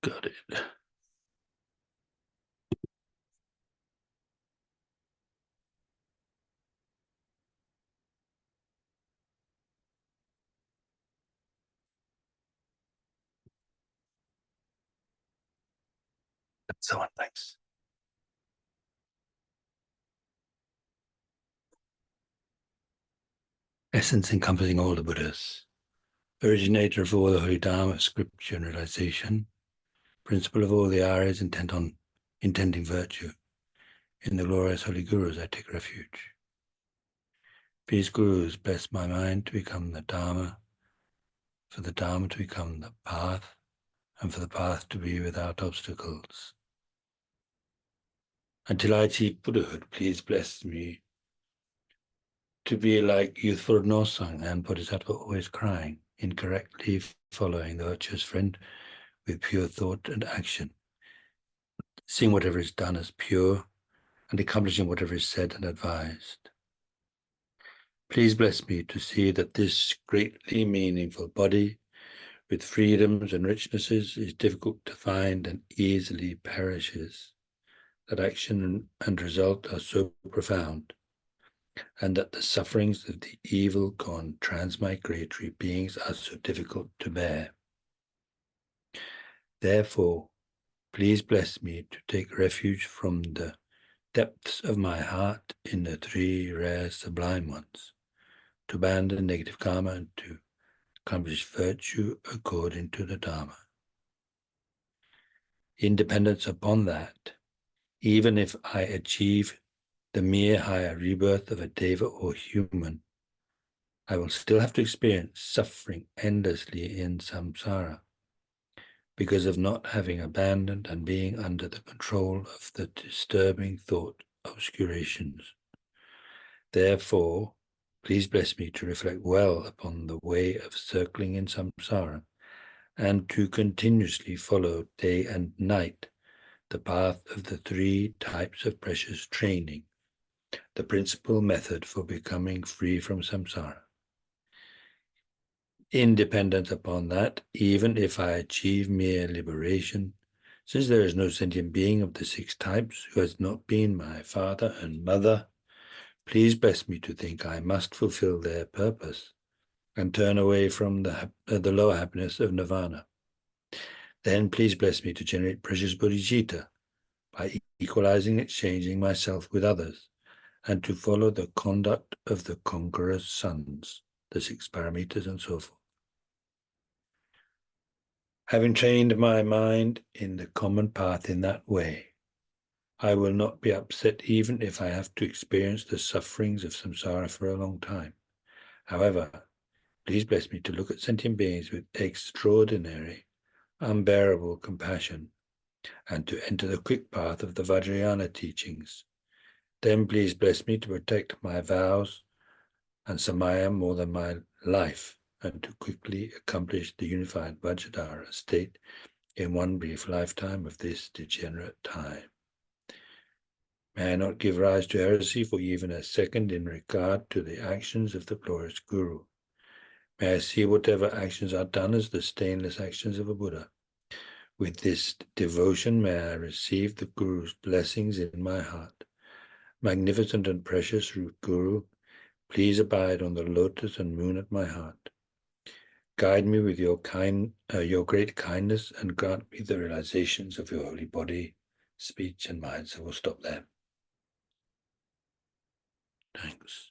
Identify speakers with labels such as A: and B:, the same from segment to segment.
A: Got it. So on, thanks. Essence encompassing all the Buddhas, originator of all the Holy Dharma, scripture and realization, principle of all the Aryas intending virtue. In the glorious Holy Gurus I take refuge. Please, Gurus, bless my mind to become the Dharma, for the Dharma to become the path, and for the path to be without obstacles. Until I achieve Buddhahood, please bless me to be like youthful Nosang and Bodhisattva, always crying, incorrectly following the virtuous friend with pure thought and action, seeing whatever is done as pure and accomplishing whatever is said and advised. Please bless me to see that this greatly meaningful body with freedoms and richnesses is difficult to find and easily perishes, that action and result are so profound, and that the sufferings of the evil gone transmigratory beings are so difficult to bear. Therefore, please bless me to take refuge from the depths of my heart in the three rare sublime ones, to abandon negative karma and to accomplish virtue according to the Dharma. Independence upon that, even if I achieve the mere higher rebirth of a deva or human, I will still have to experience suffering endlessly in samsara because of not having abandoned and being under the control of the disturbing thought obscurations. Therefore, please bless me to reflect well upon the way of circling in samsara and to continuously follow day and night the path of the three types of precious training, the principal method for becoming free from samsara. Independent upon that, even if I achieve mere liberation, since there is no sentient being of the six types who has not been my father and mother, please bless me to think I must fulfill their purpose and turn away from the lower happiness of nirvana. Then please bless me to generate precious bodhicitta by equalizing and exchanging myself with others, and to follow the conduct of the conqueror's sons, the six paramitas and so forth. Having trained my mind in the common path in that way, I will not be upset even if I have to experience the sufferings of samsara for a long time. However, please bless me to look at sentient beings with extraordinary, unbearable compassion, and to enter the quick path of the Vajrayana teachings. Then please bless me to protect my vows and samaya more than my life, and to quickly accomplish the unified Vajradhara state in one brief lifetime of this degenerate time. May I not give rise to heresy for even a second in regard to the actions of the glorious Guru. May I see whatever actions are done as the stainless actions of a Buddha. With this devotion may I receive the Guru's blessings in my heart. Magnificent and precious root Guru, please abide on the lotus and moon at my heart. Guide me with your great kindness and grant me the realizations of your holy body, speech, and mind. So we'll stop there. Thanks.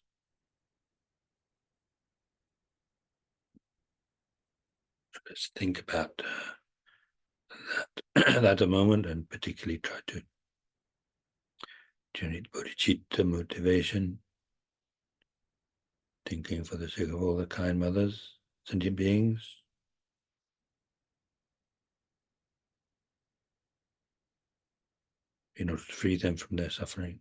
A: Let's think about that a moment, and particularly try to generate bodhicitta motivation, thinking for the sake of all the kind mothers, sentient beings, in order to free them from their suffering,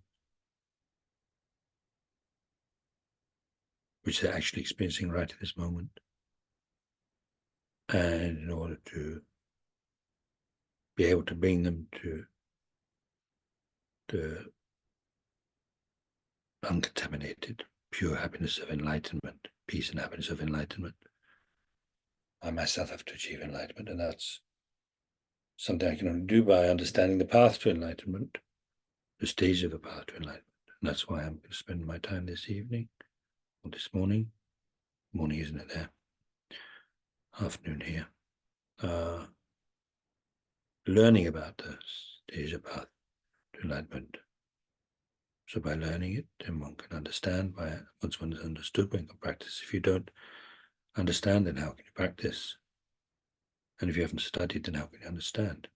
A: which they're actually experiencing right at this moment, and in order to be able to bring them to the uncontaminated, pure happiness of enlightenment, peace and happiness of enlightenment. I myself have to achieve enlightenment, and that's something I can only do by understanding the path to enlightenment, the stage of the path to enlightenment. And that's why I'm going to spend my time this evening, or this morning. Morning, isn't it there? Afternoon here. Learning about the stage of path to enlightenment. So by learning it, then one can understand. Once one has understood, one can practice. If you don't understand, then how can you practice? And if you haven't studied, then how can you understand?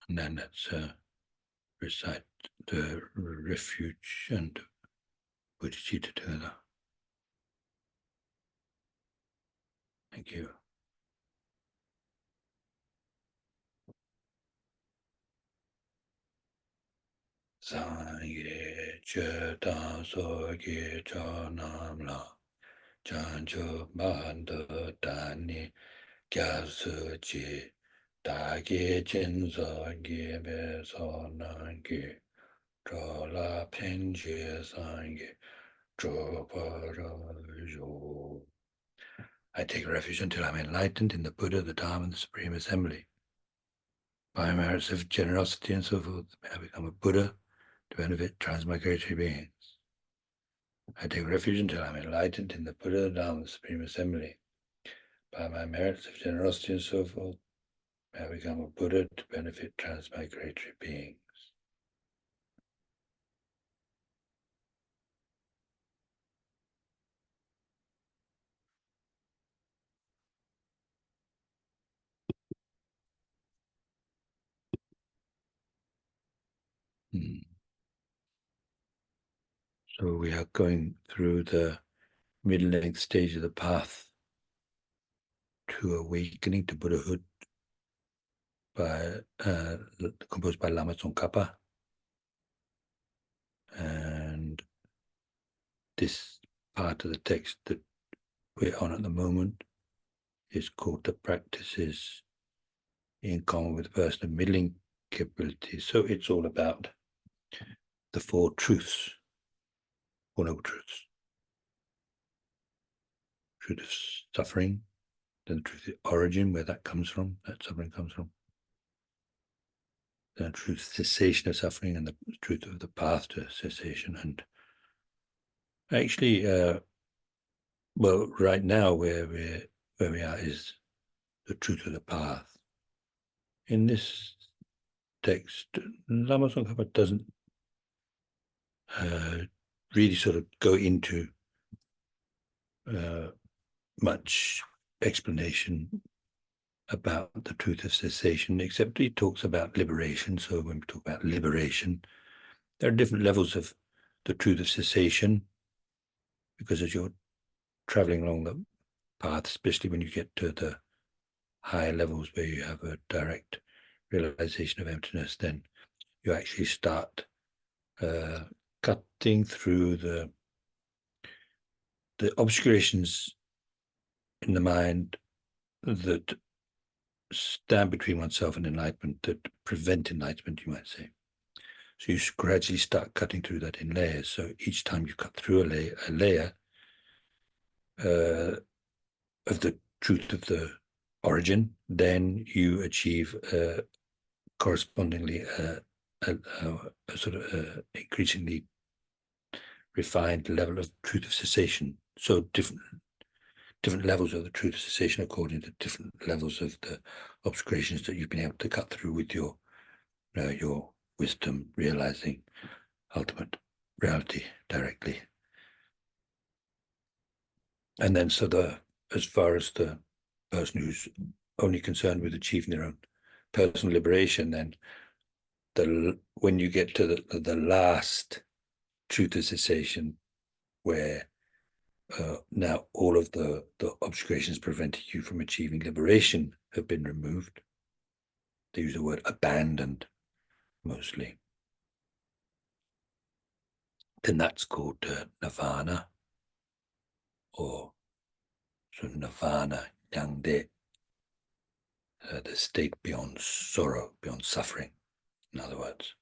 A: And then let's recite the refuge and bodhicitta together. Thank you. Sangye che ta so ge cha nam la chan chu banda dani kya su chi da ge chen so ge be so nan ge cho la pen je sangye cho pa ra jo. I take refuge until I'm enlightened in the Buddha, the Dharma, and the Supreme Assembly. By merits of generosity and so forth, may I become a Buddha to benefit transmigratory beings. I take refuge until I'm enlightened in the Buddha, the Dharma, and the Supreme Assembly. By my merits of generosity and so forth, may I become a Buddha to benefit transmigratory beings. So we are going through the middle-length stage of the path to awakening to Buddhahood, composed by Lama Tsongkhapa. And this part of the text that we're on at the moment is called The Practices in Common with a Person of Middling Capabilities. So it's all about the Four Truths, Four Noble Truths. Truth of suffering, then the truth of origin, where that comes from, that suffering comes from. Then the truth of cessation of suffering, and the truth of the path to cessation. And actually, well, right now where we are is the truth of the path. In this text, Lama Tsongkhapa doesn't really sort of go into much explanation about the truth of cessation, except he talks about liberation. So when we talk about liberation, there are different levels of the truth of cessation, because as you're traveling along the path, especially when you get to the higher levels where you have a direct realization of emptiness, then you actually start cutting through the obscurations in the mind that stand between oneself and enlightenment, that prevent enlightenment, you might say. So you gradually start cutting through that in layers. So each time you cut through a layer of the truth of the origin, then you achieve correspondingly a sort of increasingly refined level of truth of cessation. So different levels of the truth of cessation according to different levels of the obscurations that you've been able to cut through with your your wisdom realizing ultimate reality directly. And then as far as the person who's only concerned with achieving their own personal liberation, then when you get to the last truth of cessation, where now all of the obscurations preventing you from achieving liberation have been removed. They use the word abandoned mostly. Then that's called nirvana, or so nirvana yangde, the state beyond sorrow, beyond suffering, in other words.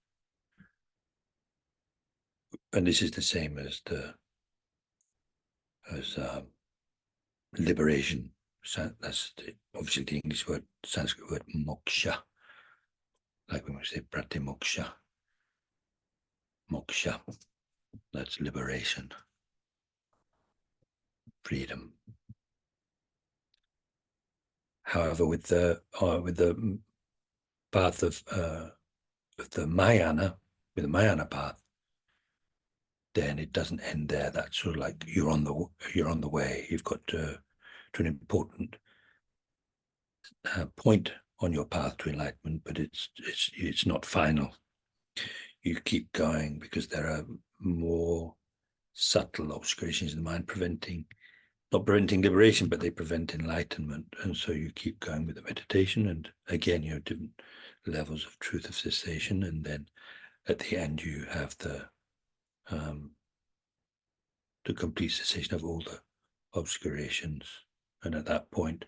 A: And this is the same as liberation. That's obviously the English word, Sanskrit word moksha, like when we say pratimoksha. Moksha, that's liberation, freedom. However, with the path of the Mahayana, with the Mahayana path, then it doesn't end there. That's sort of like you're on the way. You've got to an important point on your path to enlightenment, but it's not final. You keep going because there are more subtle obscurations in the mind not preventing liberation, but they prevent enlightenment. And so you keep going with the meditation, and again, you have different levels of truth of cessation, and then at the end you have the complete cessation of all the obscurations. And at that point,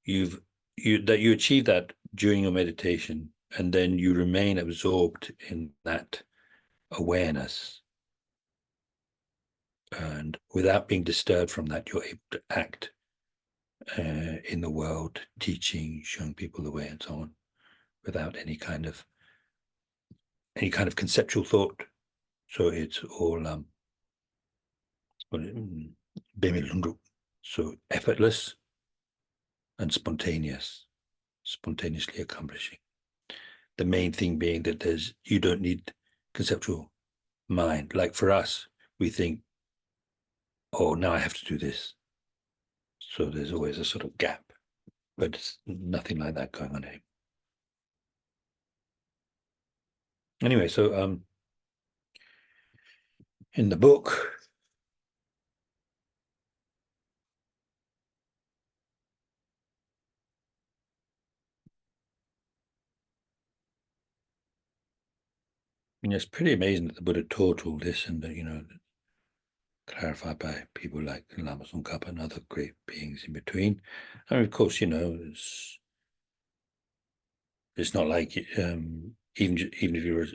A: you achieve that during your meditation, and then you remain absorbed in that awareness. And without being disturbed from that, you're able to act in the world, teaching, showing people the way, and so on, without any kind of conceptual thought. So it's all so effortless and spontaneously accomplishing. The main thing being that you don't need conceptual mind. Like for us, we think, oh, now I have to do this. So there's always a sort of gap, but it's nothing like that going on here. Anyway, so in the book, it's pretty amazing that the Buddha taught all this, and clarified by people like Lama Tsongkhapa and other great beings in between. And of course, it's not like even if you're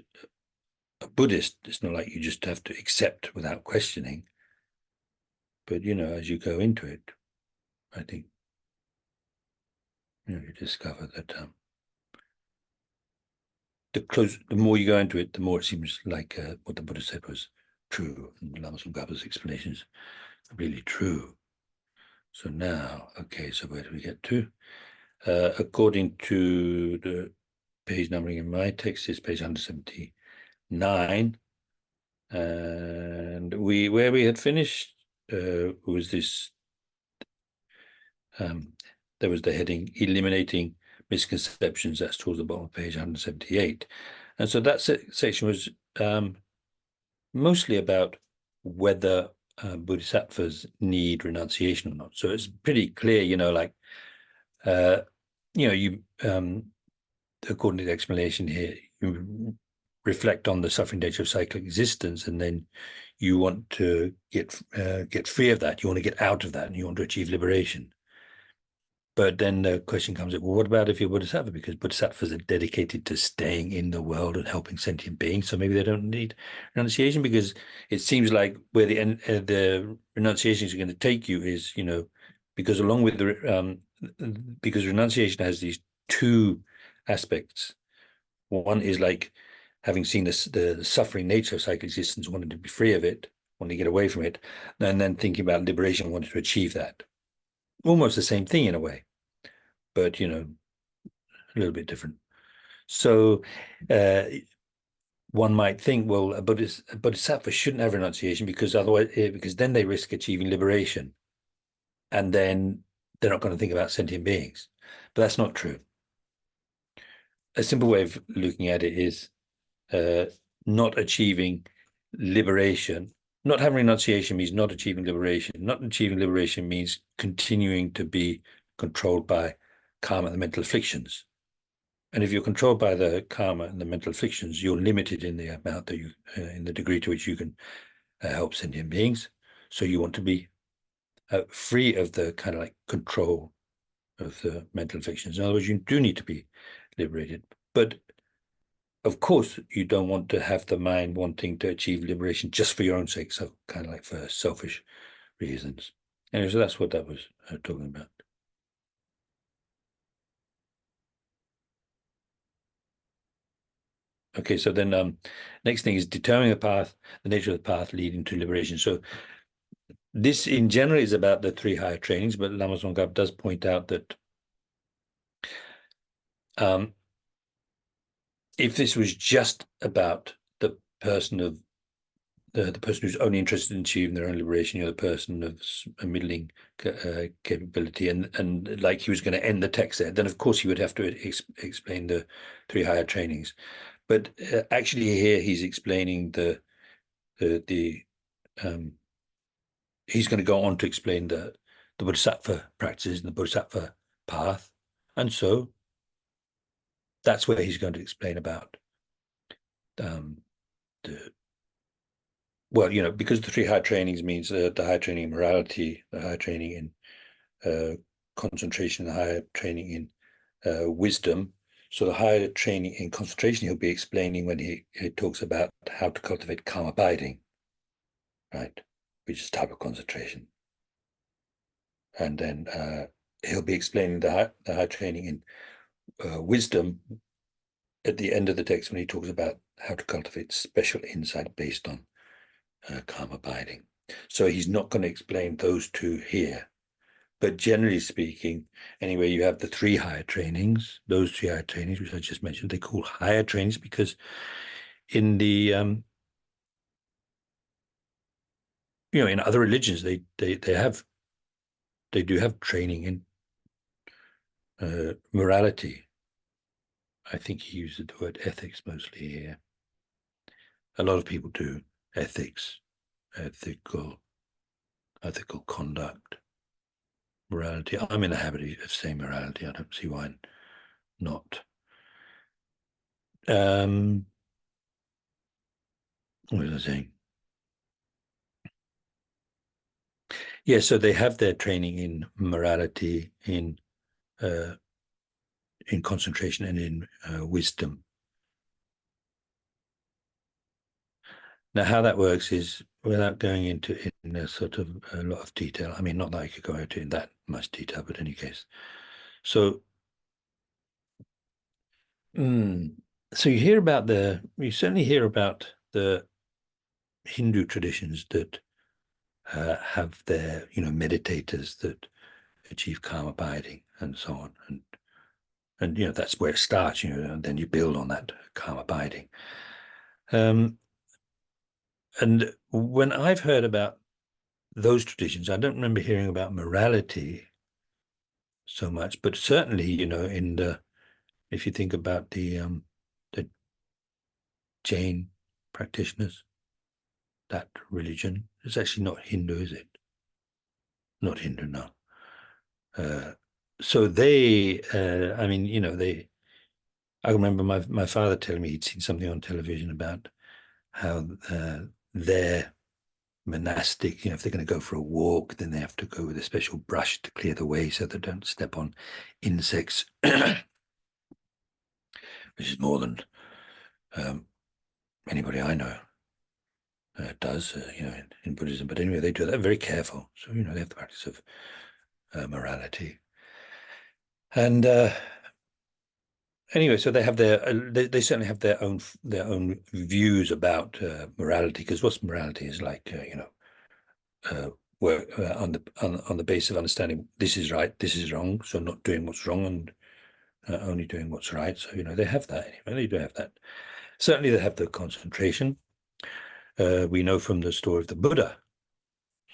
A: a Buddhist, it's not like you just have to accept without questioning. But as you go into it, I think you discover that the more you go into it, the more it seems like what the Buddha said was true, and Lama Tsongkhapa's explanations are really true. So now, okay, so where do we get to? According to the page numbering in my text, is page 179, and where we had finished was this. There was the heading "Eliminating Misconceptions." That's towards the bottom of page 178, and so that section was mostly about whether bodhisattvas need renunciation or not. So it's pretty clear, you according to the explanation here, you reflect on the suffering nature of cyclic existence, and then you want to get free of that. You want to get out of that, and you want to achieve liberation. But then the question comes up, well, what about if you're Bodhisattva? Because Bodhisattvas are dedicated to staying in the world and helping sentient beings, so maybe they don't need renunciation, because it seems like where the renunciations are going to take you is, because along with because renunciation has these two aspects. One is like having seen the suffering nature of cyclic existence, wanting to be free of it, wanting to get away from it, and then thinking about liberation, wanting to achieve that. Almost the same thing in a way, but a little bit different. So one might think, well, a bodhisattva shouldn't have renunciation because otherwise, because then they risk achieving liberation, and then they're not going to think about sentient beings. But that's not true. A simple way of looking at it is not achieving liberation. Not having renunciation means not achieving liberation. Not achieving liberation means continuing to be controlled by karma and the mental afflictions. And if you're controlled by the karma and the mental afflictions, you're limited in the amount that you, in the degree to which you can help sentient beings. So you want to be free of the kind of like control of the mental afflictions. In other words, you do need to be liberated. But of course, you don't want to have the mind wanting to achieve liberation just for your own sake, so kind of like for selfish reasons. Anyway, so that's what that was talking about. Okay, so then next thing is determining the path, the nature of the path leading to liberation. So this in general is about the three higher trainings, but Lama Tsongkhap does point out that if this was just about the person of the person who's only interested in achieving their own liberation, the person of a middling capability, and like he was going to end the text there, then of course he would have to explain the three higher trainings. But actually here he's explaining he's going to go on to explain the bodhisattva practices and the bodhisattva path, and so that's where he's going to explain about the because the three high trainings means the high training in morality, the high training in concentration, the higher training in wisdom. So the higher training in concentration he'll be explaining when he talks about how to cultivate calm abiding, right, which is a type of concentration. And then he'll be explaining the high training in wisdom at the end of the text when he talks about how to cultivate special insight based on calm abiding. So he's not going to explain those two here. But generally speaking, anyway, you have the three higher trainings, those three higher trainings, which I just mentioned, they call higher trainings because in the, in other religions, they do have training in morality. I think he uses the word ethics mostly here. A lot of people do ethics, ethical conduct, morality. I'm in the habit of saying morality. I don't see why not. What was I saying? Yeah, so they have their training in morality, in concentration, and in wisdom. Now, how that works is, without going into in a sort of a lot of detail. I mean, not that I could go into in that much detail, but in any case. So, so you certainly hear about the Hindu traditions that have their, meditators that achieve calm abiding and so on, and that's where it starts, and then you build on that calm abiding. And when I've heard about those traditions, I don't remember hearing about morality so much, but certainly, if you think about the Jain practitioners, that religion, it's actually not Hindu, is it? Not Hindu, no. So they, I mean, I remember my father telling me he'd seen something on television about how their monastic, if they're going to go for a walk, then they have to go with a special brush to clear the way so they don't step on insects, which is more than anybody I know does, in Buddhism. But anyway, they do that very careful. So, they have the practice of morality. And anyway, so they have they certainly have their own views about morality, because what's morality is like, work on the basis of understanding this is right, this is wrong, so not doing what's wrong, and only doing what's right. So, they have that anyway. They do have that. Certainly they have the concentration. We know from the story of the Buddha.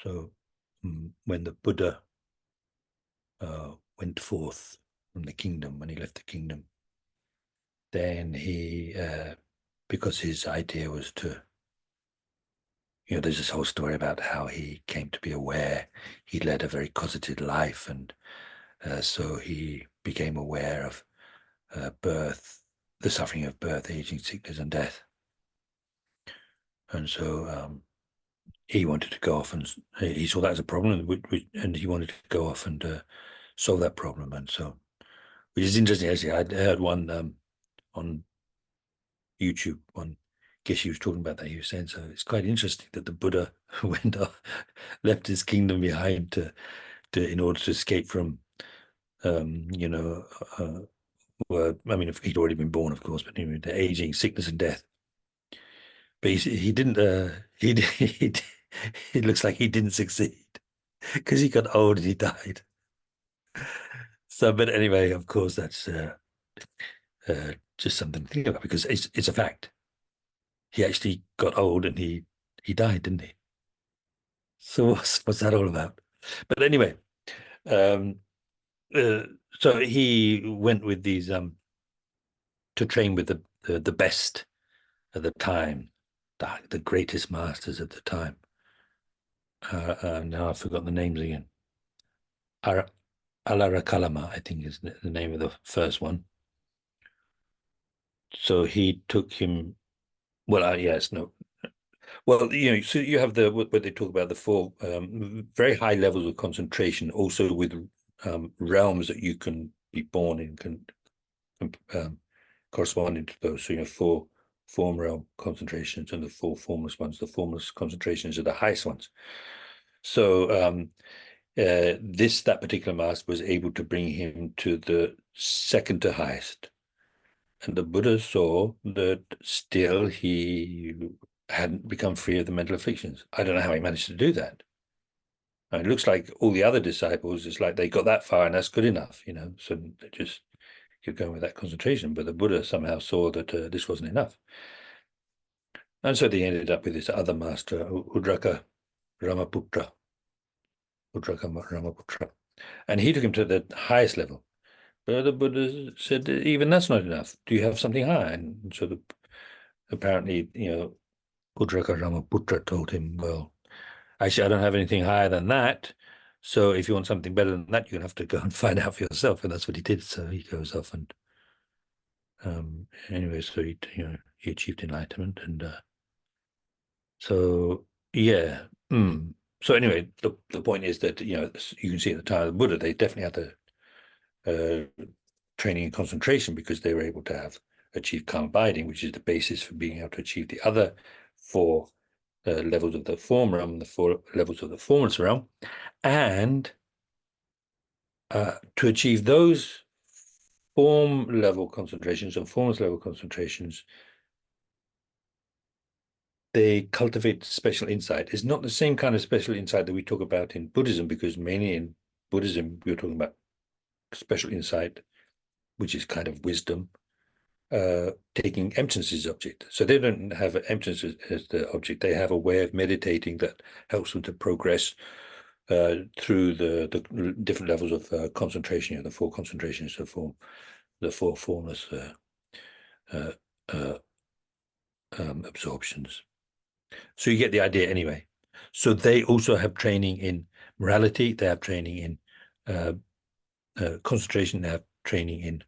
A: So when the Buddha went forth from the kingdom, when he left the kingdom, then he, because his idea was to, there's this whole story about how he came to be aware. He led a very cosseted life, and so he became aware of birth, the suffering of birth, aging, sickness, and death. And so he wanted to go off, and he saw that as a problem, and he wanted to go off and solve that problem. And so, which is interesting, actually. I heard one on YouTube, one Geshe was talking about that. He was saying, so it's quite interesting that the Buddha went off, left his kingdom behind in order to escape from, well, I mean, if he'd already been born, of course, but anyway, the aging, sickness, and death. But he didn't. It looks like he didn't succeed because he got old and he died. So, but anyway, of course, that's just something to think about, because it's a fact. He actually got old and he died, didn't he? So what's that all about? But anyway, um, uh, so he went with these to train with the best at the time, the greatest masters at the time. Now I've forgotten the names again. Alarakalama, I think, is the name of the first one. So he took him. Well, yes, no. Well, so you have what they talk about, the four very high levels of concentration, also with realms that you can be born in, corresponding to those. So four form realm concentrations and the four formless ones. The formless concentrations are the highest ones. So that particular master was able to bring him to the second to highest. And the Buddha saw that still he hadn't become free of the mental afflictions. I don't know how he managed to do that. And it looks like all the other disciples, it's like they got that far and that's good enough, so they just keep going with that concentration. But the Buddha somehow saw that this wasn't enough. And so they ended up with this other master, Udraka Ramaputra. And he took him to the highest level. But the Buddha said, even that's not enough. Do you have something higher? And so apparently, Udraka Ramaputra told him, well, actually, I don't have anything higher than that. So if you want something better than that, you're going to have to go and find out for yourself. And that's what he did. So he goes off and anyway, so he achieved enlightenment. And so, yeah. So anyway, the point is that, you can see at the time of the Buddha, they definitely had the training and concentration, because they were able to achieve calm abiding, which is the basis for being able to achieve the other four levels of the form realm, the four levels of the formless realm. And to achieve those form level concentrations and formless level concentrations, they cultivate special insight. It's not the same kind of special insight that we talk about in Buddhism, because mainly in Buddhism, we're talking about special insight, which is kind of wisdom, taking emptiness as object. So they don't have emptiness as the object. They have a way of meditating that helps them to progress through the different levels of concentration, the four concentrations, the four formless absorptions. So you get the idea anyway. So they also have training in morality. They have training in concentration. They have training in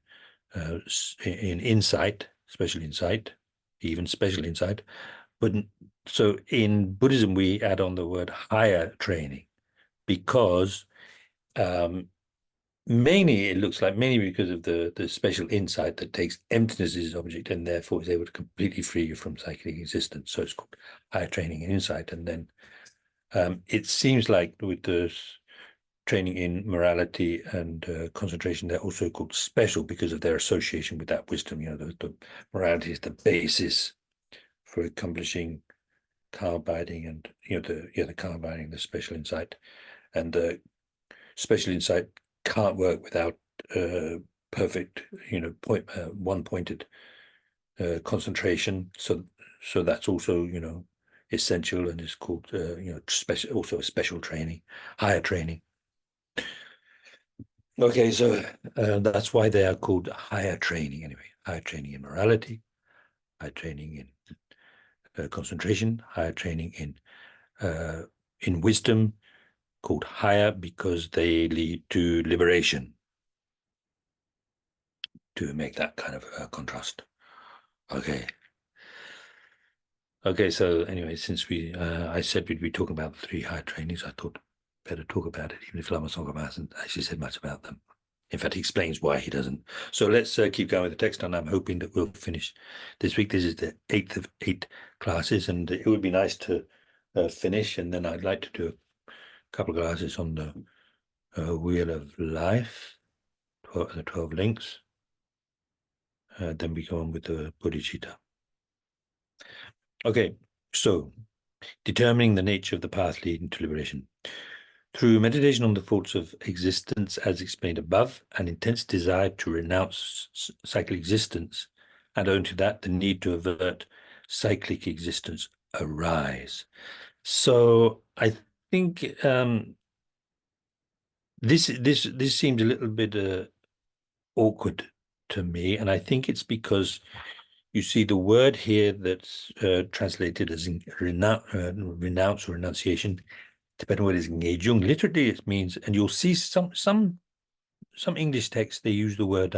A: insight, special insight, even special insight. But so in Buddhism, we add on the word higher training, because mainly it looks like mainly because of the special insight that takes emptiness as object and therefore is able to completely free you from psychic existence. So it's called higher training in insight. And then it seems like with the training in morality and concentration, they're also called special because of their association with that wisdom. The morality is the basis for accomplishing calm abiding, and the calm abiding, the special insight, and the special insight can't work without perfect, one-pointed concentration. So that's also, essential, and is called, special, also a special training, higher training. Okay, so that's why they are called higher training anyway. Higher training in morality, higher training in concentration, higher training in wisdom, called higher because they lead to liberation, to make that kind of contrast. Okay. Okay, so anyway, since I said we'd be talking about the three higher trainings, I thought better talk about it, even if Lama Tsongkhapa hasn't actually said much about them. In fact, he explains why he doesn't. So let's keep going with the text, and I'm hoping that we'll finish this week. This is the 8th of 8 classes, and it would be nice to finish, and then I'd like to do a couple of classes on the Wheel of Life, the 12 links. Then we go on with the bodhicitta. Okay, so determining the nature of the path leading to liberation. Through meditation on the faults of existence, as explained above, an intense desire to renounce cyclic existence, and owing to that, the need to avert cyclic existence arise. So I think this seems a little bit awkward to me, and I think it's because you see the word here that's translated as renounce or renunciation, depending on what it is, ngejung. Literally, it means, and you'll see some English texts, they use the word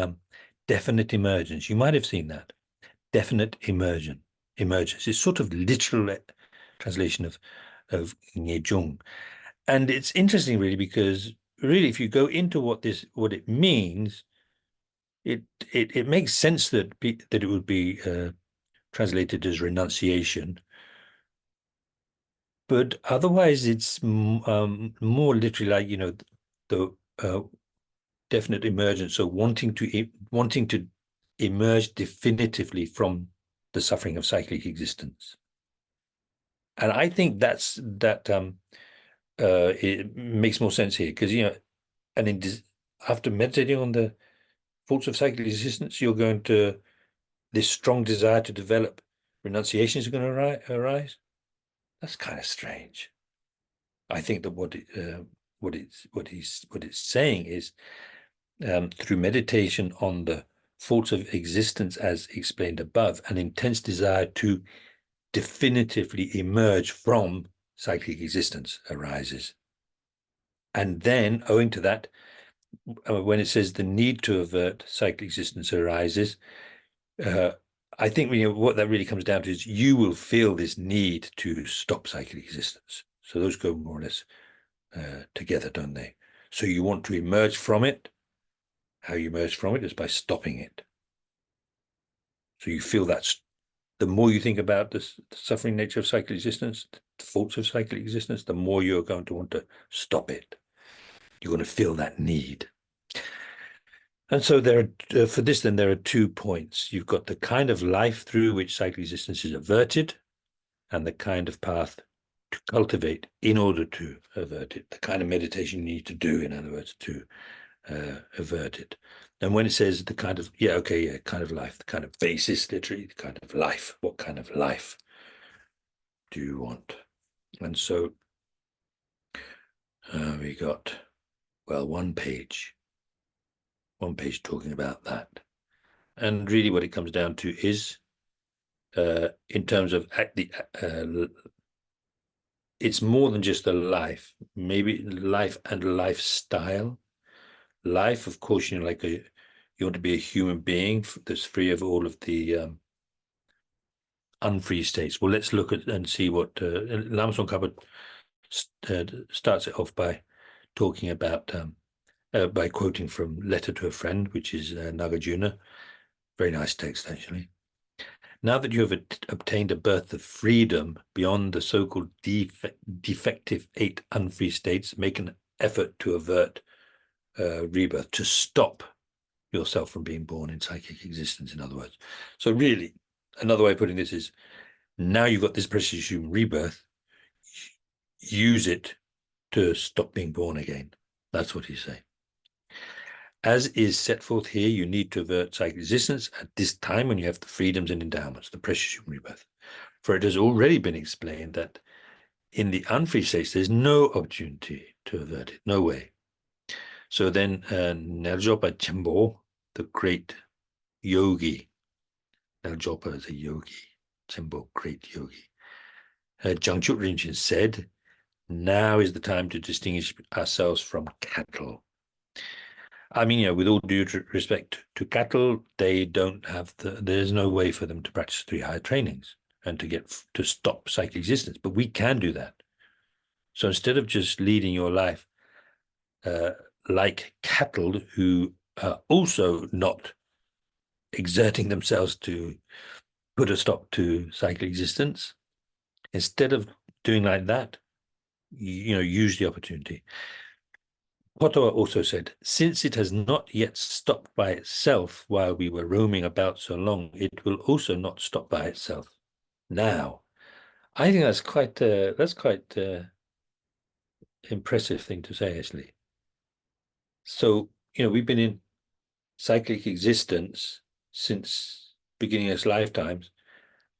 A: definite emergence. You might have seen that. Definite emergence. It's sort of literal translation of ngejung. And it's interesting, really, because really, if you go into what it means, it makes sense that it would be translated as renunciation, but otherwise it's more literally like the definite emergence, so wanting to emerge definitively from the suffering of cyclic existence. And I think that it makes more sense here, because and after meditating on the faults of cyclic existence, you're going to, this strong desire to develop renunciation is going to arise. That's kind of strange. I think that what it's saying is, through meditation on the faults of existence, as explained above, an intense desire to definitively emerge from cyclic existence arises. And then, owing to that, when it says the need to avert cyclic existence arises, I think what that really comes down to is you will feel this need to stop cyclic existence. So those go more or less together, don't they? So you want to emerge from it. How you emerge from it is by stopping it. So you feel that the more you think about the suffering nature of cyclic existence, the faults of cyclic existence, the more you're going to want to stop it. You're going to feel that need. And so for this, then, there are 2 points. You've got the kind of life through which cyclic existence is averted, and the kind of path to cultivate in order to avert it, the kind of meditation you need to do, in other words, to avert it. And when it says the kind of, kind of life, the kind of basis, literally, the kind of life, what kind of life do you want? And so we got, well, one page talking about that. And really what it comes down to is, in terms of it's more than just a life, maybe life and lifestyle. Life, of course, you want to be a human being that's free of all of the unfree states. Well, let's look at and see what Lama Tsongkhapa starts it off by talking about, by quoting from Letter to a Friend, which is Nagarjuna. Very nice text, actually. Now that you have obtained a birth of freedom beyond the so-called defective 8 unfree states, make an effort to avert rebirth, to stop yourself from being born in psychic existence, in other words. So really, another way of putting this is, now you've got this precious human rebirth, use it to stop being born again. That's what he's saying. As is set forth here, you need to avert psychic existence at this time when you have the freedoms and endowments, the precious human rebirth. For it has already been explained that in the unfree states, there's no opportunity to avert it, no way. So then Neljopa Chimbo, the great yogi, Neljopa is a yogi, Chimbo, great yogi, Jangchuk Rinchen said, now is the time to distinguish ourselves from cattle. I mean, with all due respect to cattle, they don't have there's no way for them to practice 3 higher trainings and to get to stop psychic existence, but we can do that. So instead of just leading your life like cattle who are also not exerting themselves to put a stop to psychic existence, instead of doing like that, use the opportunity. Potoa also said, since it has not yet stopped by itself while we were roaming about so long, it will also not stop by itself now. I think that's quite impressive thing to say, actually. So, we've been in cyclic existence since beginning of lifetimes,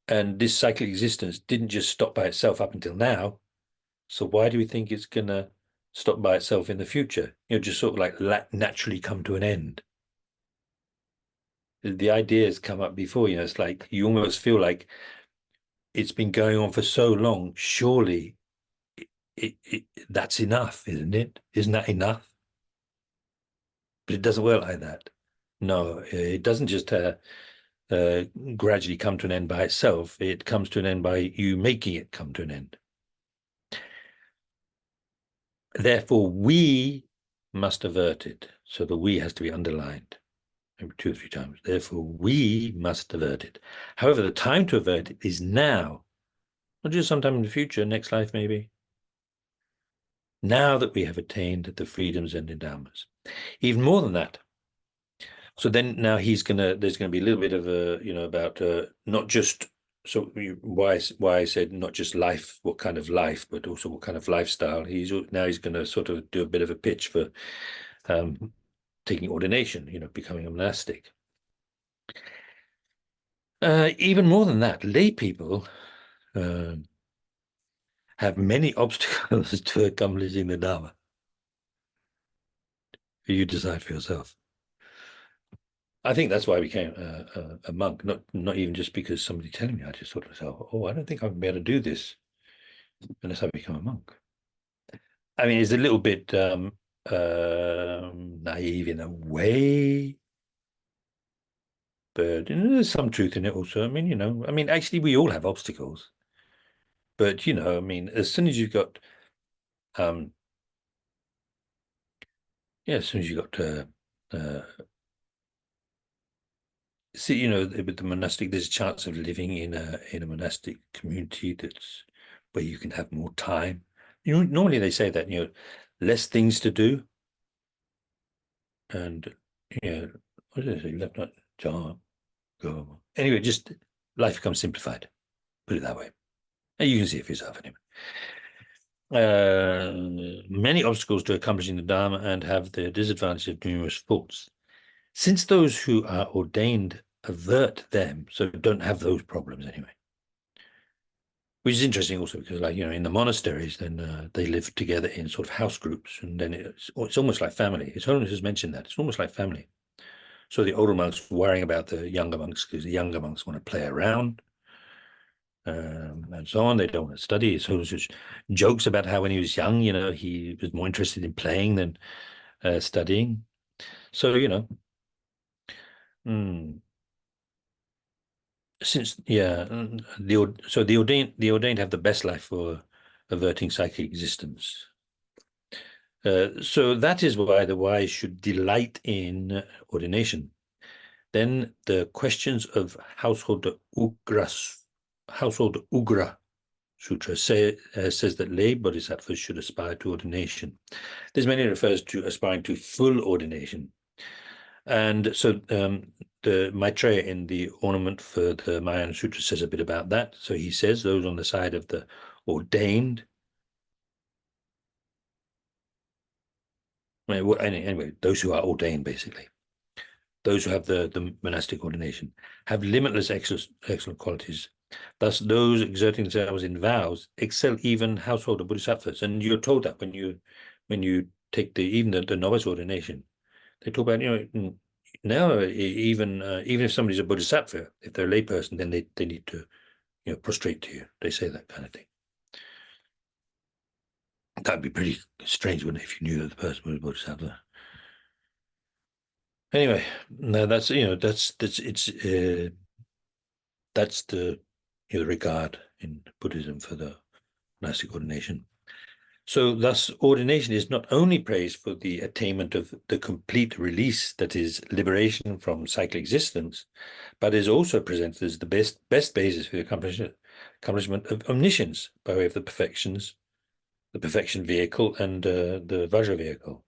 A: and this cyclic existence didn't just stop by itself up until now. So why do we think it's going to stop by itself in the future? Just sort of like naturally come to an end. The ideas come up before, it's like you almost feel like it's been going on for so long. Surely that's enough, isn't it? Isn't that enough? But it doesn't work like that. No, it doesn't just gradually come to an end by itself. It comes to an end by you making it come to an end. Therefore, we must avert it. So the we has to be underlined maybe 2 or 3 times. Therefore, we must avert it. However, the time to avert it is now, not just sometime in the future, next life maybe. Now that we have attained the freedoms and endowments. Even more than that. So then now there's going to be a little bit of about not just, so why I said not just life, what kind of life, but also what kind of lifestyle. He's going to sort of do a bit of a pitch for taking ordination, becoming a monastic. Even more than that, lay people have many obstacles to accomplishing the Dharma. You decide for yourself. I think that's why I became a monk, not even just because somebody telling me. I just thought to myself, oh, I don't think I'll be able to do this unless I become a monk. I mean, it's a little bit naive in a way, but there's some truth in it also. I mean, actually, we all have obstacles. But, as soon as you've got, as soon as you've got, see, with the monastic, there's a chance of living in a monastic community that's where you can have more time. Normally they say that, less things to do. And, what did I say? Left not job, go. Anyway, just life becomes simplified. Put it that way. And you can see it for yourself anyway. Many obstacles to accomplishing the Dharma and have the disadvantage of numerous faults. Since those who are ordained avert them, so don't have those problems anyway. Which is interesting also because, in the monasteries, then they live together in sort of house groups, and then it's almost like family. His Holiness has mentioned that. It's almost like family. So the older monks worrying about the younger monks because the younger monks want to play around and so on. They don't want to study. His Holiness just jokes about how when he was young, he was more interested in playing than studying. So, since the ordained have the best life for averting psychic existence. So that is why the wise should delight in ordination. Then the questions of household Ugra Sutra says that lay bodhisattvas should aspire to ordination. This mainly refers to aspiring to full ordination. And so the Maitreya in the ornament for the Mahayana Sutra says a bit about that. So he says those on the side of the ordained Anyway, those who are ordained, basically, those who have the monastic ordination, have limitless excellent qualities. Thus, those exerting themselves in vows excel even householder bodhisattvas. And you're told that when you take even the novice ordination, they talk about, now even if somebody's a bodhisattva, if they're a layperson, then they need to prostrate to you. They say that kind of thing. That'd be pretty strange, wouldn't it, if you knew that the person was a bodhisattva? Anyway, no, that's that's the regard in Buddhism for the monastic ordination. So thus, ordination is not only praised for the attainment of the complete release, that is, liberation from cyclic existence, but is also presented as the best basis for the accomplishment of omniscience by way of the perfections, the perfection vehicle, and the Vajra vehicle.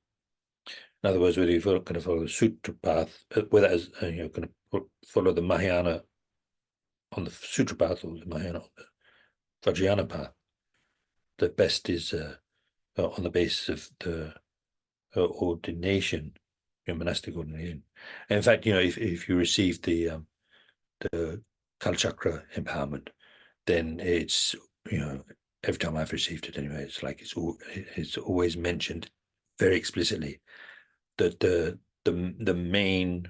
A: In other words, whether you're going to follow the sutra path, whether as you're going to follow the Mahayana on the sutra path or the Mahayana on the Vajrayana path, the best is on the basis of the ordination, monastic ordination. And in fact, if you receive the Kalchakra empowerment, then it's, every time I've received it anyway, it's like it's always mentioned very explicitly that the main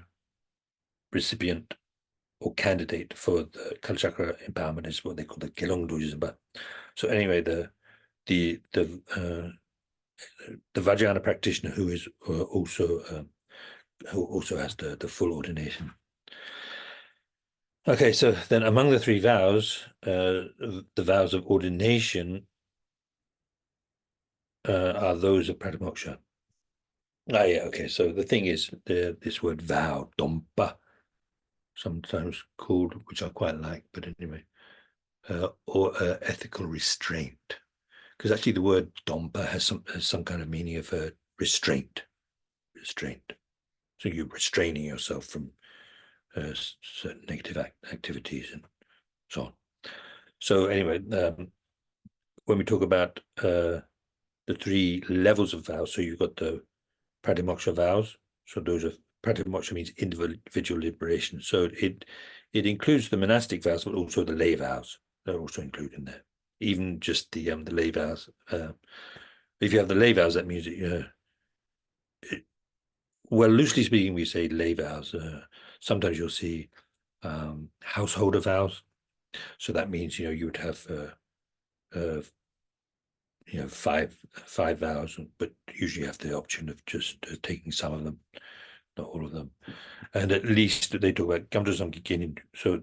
A: recipient or candidate for the Kalchakra empowerment is what they call the Gelong Dujizamba. So anyway, the Vajrayana practitioner who is also has the full ordination. Okay, so then among the three vows, the vows of ordination are those of Pratimoksha. Ah, yeah, okay. So the thing is, this word vow, dompa, sometimes called, which I quite like, but anyway, or ethical restraint, because actually the word dompa has some kind of meaning of restraint. So you're restraining yourself from certain negative activities and so on. So anyway, when we talk about the three levels of vows, so you've got the Pratimoksha vows. So those are, Pratimoksha means individual liberation. So it includes the monastic vows, but also the lay vows. They're also included in there. Even just the lay vows. If you have the lay vows, that means well, loosely speaking, we say lay vows. Sometimes you'll see householder vows. So that means you would have five vows, but usually you have the option of just taking some of them, not all of them. And at least they talk about Gamja Samgikinin. So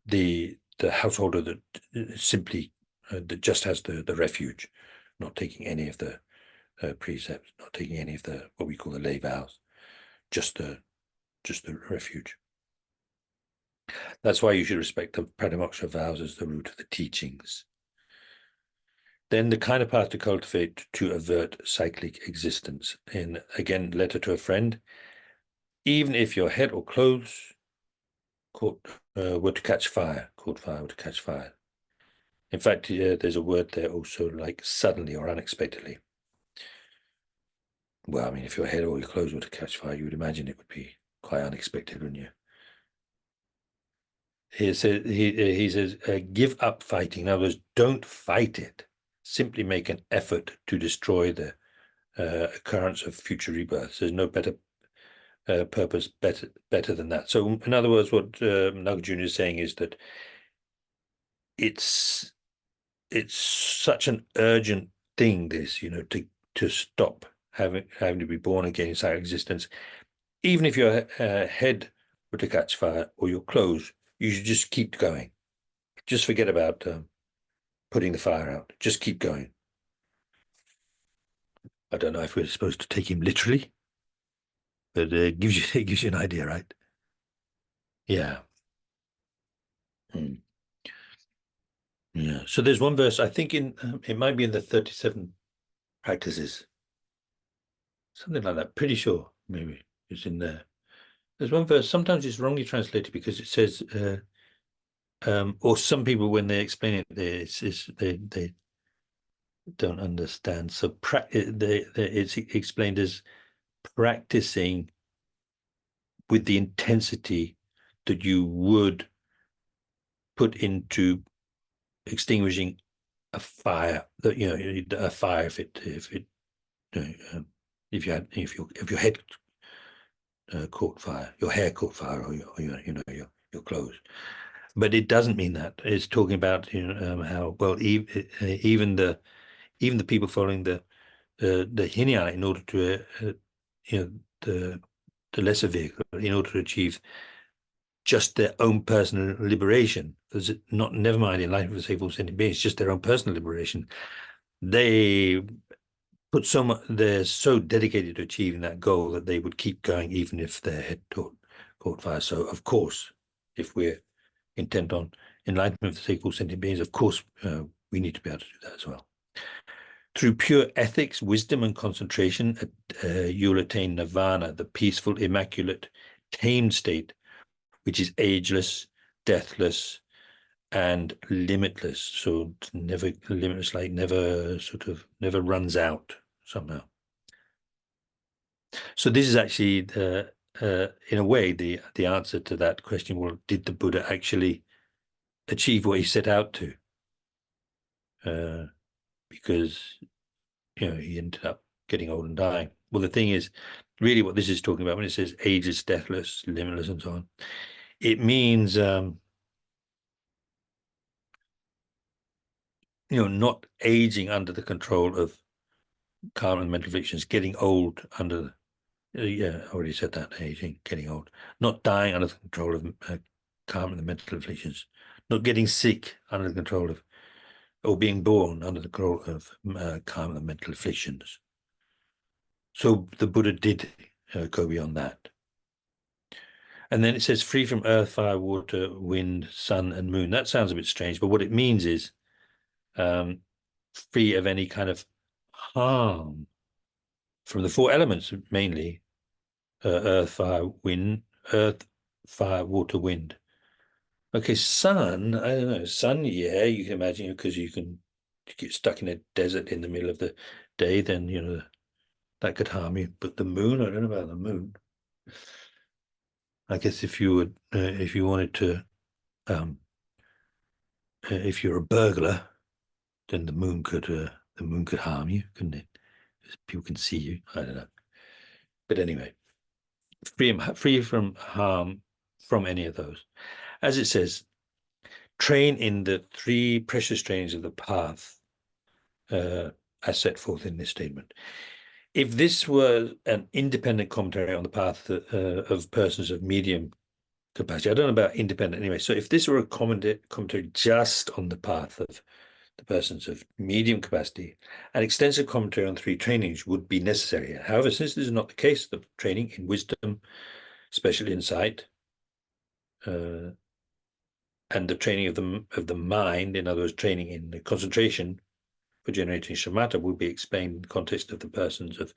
A: the householder that simply that just has the refuge, not taking any of the precepts, not taking any of the what we call the lay vows, just the refuge. That's why you should respect the Pratimoksha vows as the root of the teachings. Then the kind of path to cultivate to avert cyclic existence. In, again, letter to a friend, even if your head or clothes were to catch fire, caught fire, or to catch fire. In fact, there's a word there also like suddenly or unexpectedly. Well, I mean, if your head or your clothes were to catch fire, you would imagine it would be quite unexpected, wouldn't you? He says, give up fighting. In other words, don't fight it. Simply make an effort to destroy the occurrence of future rebirths. There's no better purpose better than that. So, in other words, what Nagarjuna is saying is that it's such an urgent thing, this, to stop having to be born again inside existence. Even if your head were to catch fire or your clothes, you should just keep going. Just forget about putting the fire out. Just keep going. I don't know if we're supposed to take him literally, but it gives you an idea, right? Yeah. Yeah. So there's one verse, I think it might be in the 37 practices, something like that. Pretty sure maybe it's in there. There's one verse. Sometimes it's wrongly translated because it says, or some people when they explain it, don't understand. So it's explained as practicing with the intensity that you would put into extinguishing a fire. That a fire if your head caught fire, your hair caught fire, or your clothes. But it doesn't mean that. It's talking about how well even the people following the Hinayana in order to the lesser vehicle in order to achieve just their own personal liberation. Because never mind enlightenment for save all sentient beings, just their own personal liberation. They put so much. They're so dedicated to achieving that goal that they would keep going even if their head caught fire. So of course, if we're intent on enlightenment for the sake of all sentient beings, of course, we need to be able to do that as well. Through pure ethics, wisdom, and concentration, you'll attain nirvana, the peaceful, immaculate, tamed state, which is ageless, deathless, and limitless. So never limitless, like never runs out somehow. So this is actually, in a way, the answer to that question. Well, did the Buddha actually achieve what he set out to? Because he ended up getting old and dying. Well, the thing is, really, what this is talking about when it says ageless, deathless, limitless, and so on, it means not aging under the control of karma and mental afflictions, getting old under yeah, I already said that, aging, getting old, not dying under the control of karma and mental afflictions, not getting sick under the control of, or being born under the control of karma and mental afflictions. So the Buddha did go beyond that. And then it says free from earth, fire, water, wind, sun, and moon. That sounds a bit strange, but what it means is free of any kind of harm from the four elements, mainly earth, fire, water, wind. Okay, sun, I don't know. Sun, yeah, you can imagine, because you can get stuck in a desert in the middle of the day, then, that could harm you. But the moon, I don't know about the moon. I guess if you wanted to, if you're a burglar, then the moon could harm you, couldn't it? Because people can see you. I don't know. But anyway, free from harm from any of those. As it says, train in the three precious trains of the path, as set forth in this statement. If this were an independent commentary on the path of persons of medium capacity, I don't know about independent anyway. So if this were a commentary just on the path of the persons of medium capacity, an extensive commentary on three trainings would be necessary. However, since this is not the case, the training in wisdom, special insight, and the training of the mind, in other words, training in the concentration for generating shamatha, will be explained in the context of the persons of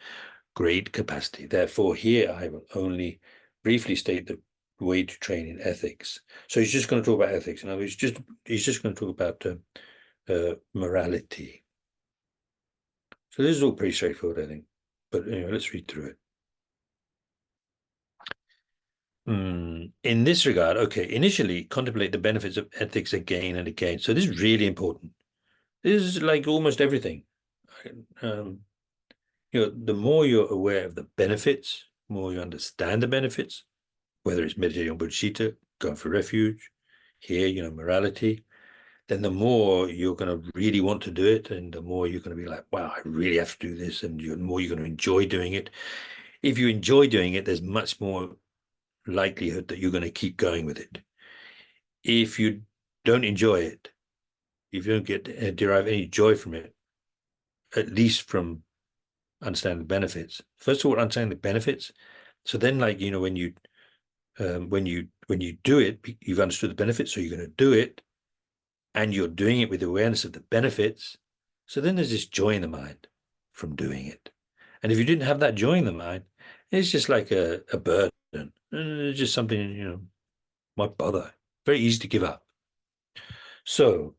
A: great capacity. Therefore, here I will only briefly state the way to train in ethics. So he's just going to talk about ethics. In other words, he's just going to talk about morality. So this is all pretty straightforward, I think. But let's read through it. In this regard, okay, initially contemplate the benefits of ethics again and again. So this is really important. This is like almost everything. The more you're aware of the benefits, more you understand the benefits, whether it's meditating on bodhicitta, going for refuge, here, morality, then the more you're going to really want to do it, and the more you're going to be like, wow, I really have to do this, and the more you're going to enjoy doing it. If you enjoy doing it, there's much more likelihood that you're going to keep going with it. If you don't enjoy it, if you don't get derive any joy from it, at least from understanding the benefits. First of all, understanding the benefits. So then, like, when you do it, you've understood the benefits, so you're going to do it, and you're doing it with awareness of the benefits. So then there's this joy in the mind from doing it. And if you didn't have that joy in the mind, it's just like a burden. It's just something, might bother. Very easy to give up. So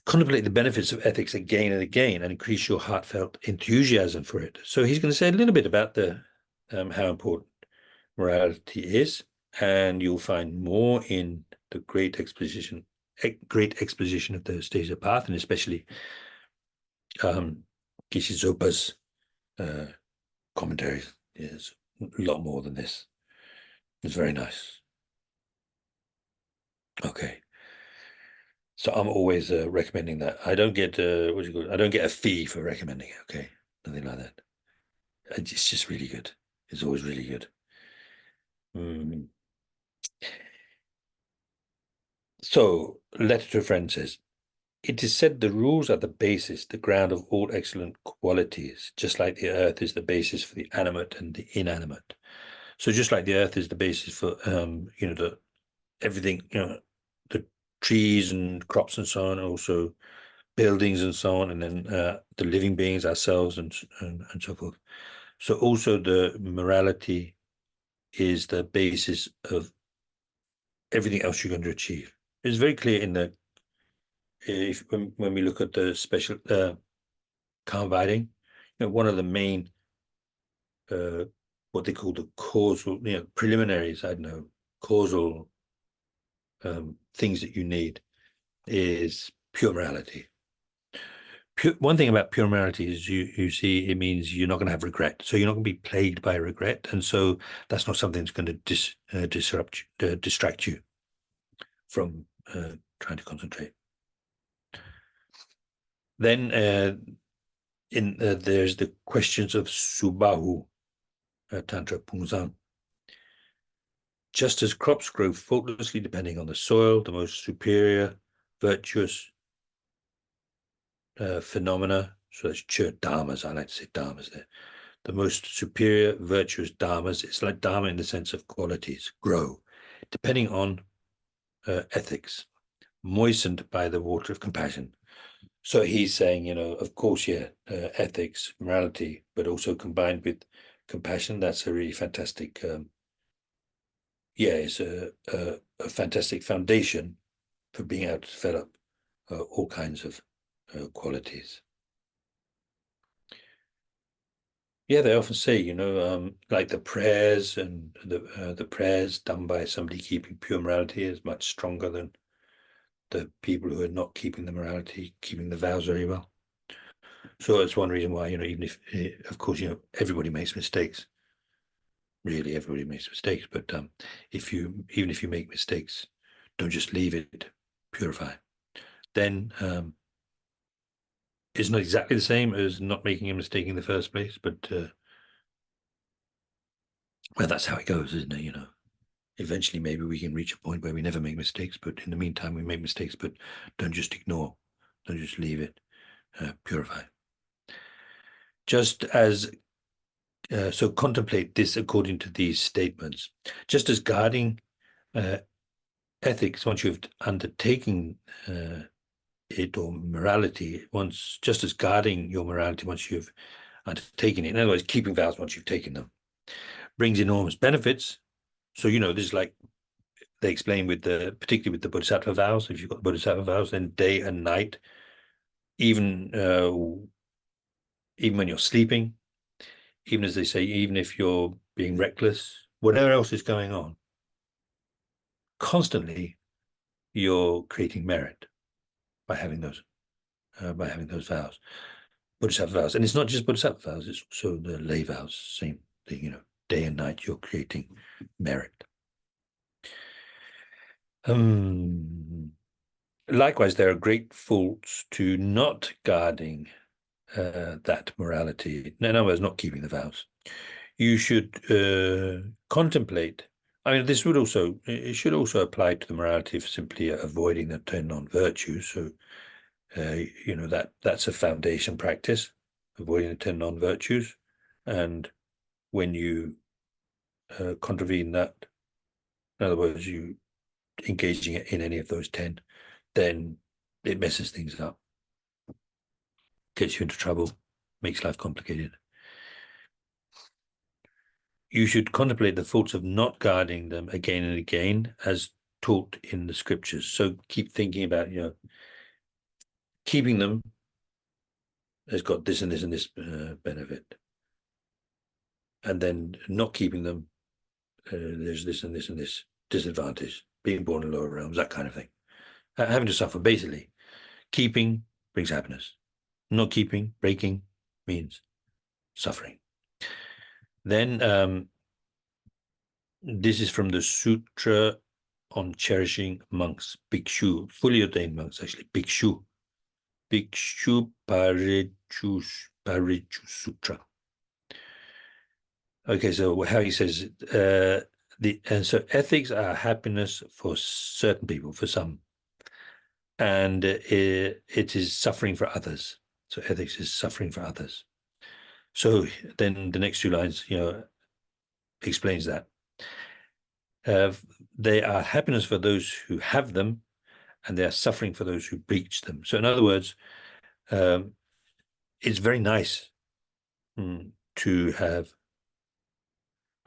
A: contemplate the benefits of ethics again and again and increase your heartfelt enthusiasm for it. So he's going to say a little bit about the how important morality is, and you'll find more in the great exposition of the stages of path, and especially Kishizopa's commentaries. Is a lot more than this. It's very nice. Okay. So I'm always recommending that. I don't get what do you call it? I don't get a fee for recommending it. Okay, nothing like that. It's just really good. It's always really good. Mm. So, letter to a friend says, it is said the rules are the basis, the ground of all excellent qualities, just like the earth is the basis for the animate and the inanimate. So just like the earth is the basis for the everything, the trees and crops and so on, and also buildings and so on, and then the living beings, ourselves, and so forth. So also the morality is the basis of everything else you're going to achieve. It's very clear in the when we look at the special calm writing, one of the main what they call the causal, preliminaries, I don't know, causal things that you need is pure morality. One thing about pure morality is you see it means you're not going to have regret, so you're not going to be plagued by regret, and so that's not something that's going to distract you from trying to concentrate. Then there's the questions of Subahu Tantra Pungzang. Just as crops grow faultlessly depending on the soil, the most superior virtuous phenomena, so that's dharmas, I like to say dharmas there, the most superior virtuous dharmas, it's like dharma in the sense of qualities, grow, depending on ethics, moistened by the water of compassion. So he's saying, of course, ethics, morality, but also combined with compassion, that's a really fantastic, it's a fantastic foundation for being able to develop all kinds of qualities. Yeah, they often say, like the prayers and the prayers done by somebody keeping pure morality is much stronger than the people who are not keeping the morality, keeping the vows very well. So that's one reason why, even if, of course, everybody makes mistakes. Really, everybody makes mistakes. But even if you make mistakes, don't just leave it, purify. Then it's not exactly the same as not making a mistake in the first place, but well, that's how it goes, isn't it? Eventually maybe we can reach a point where we never make mistakes, but in the meantime we make mistakes, but don't just ignore, don't just leave it, purify. Just as so contemplate this according to these statements. Just as guarding ethics, once you've undertaken it, or morality, just as guarding your morality once you've undertaken it, in other words, keeping vows once you've taken them, brings enormous benefits. So, this is like they explain particularly with the Bodhisattva vows. If you've got the Bodhisattva vows, then day and night, even when you're sleeping, even as they say, even if you're being reckless, whatever else is going on, constantly you're creating merit by having those vows, Bodhisattva vows. And it's not just Bodhisattva vows; it's also the lay vows. Same thing, day and night you're creating merit. Likewise, there are great faults to not guarding that morality. In other words, not keeping the vows. You should contemplate. I mean, it should also apply to the morality of simply avoiding the 10 non-virtues. So, that's a foundation practice, avoiding the 10 non-virtues. And when you contravene that, in other words, you engaging in any of those 10, then it messes things up, gets you into trouble, makes life complicated. You should contemplate the faults of not guarding them again and again, as taught in the scriptures. So keep thinking about, keeping them has got this and this and this benefit. And then not keeping them, there's this and this and this disadvantage. Being born in lower realms, that kind of thing. Having to suffer, basically. Keeping brings happiness. Not keeping, breaking, means suffering. Then this is from the Sutra on Cherishing Monks, Bhikshu, fully ordained monks, actually, Bhikshu. Bhikshu Parichu Sutra. Okay, so how he says and so ethics are happiness for certain people, for some, and it is suffering for others. So ethics is suffering for others. So then the next two lines, explains that. They are happiness for those who have them, and they are suffering for those who breach them. So in other words, it's very nice to have.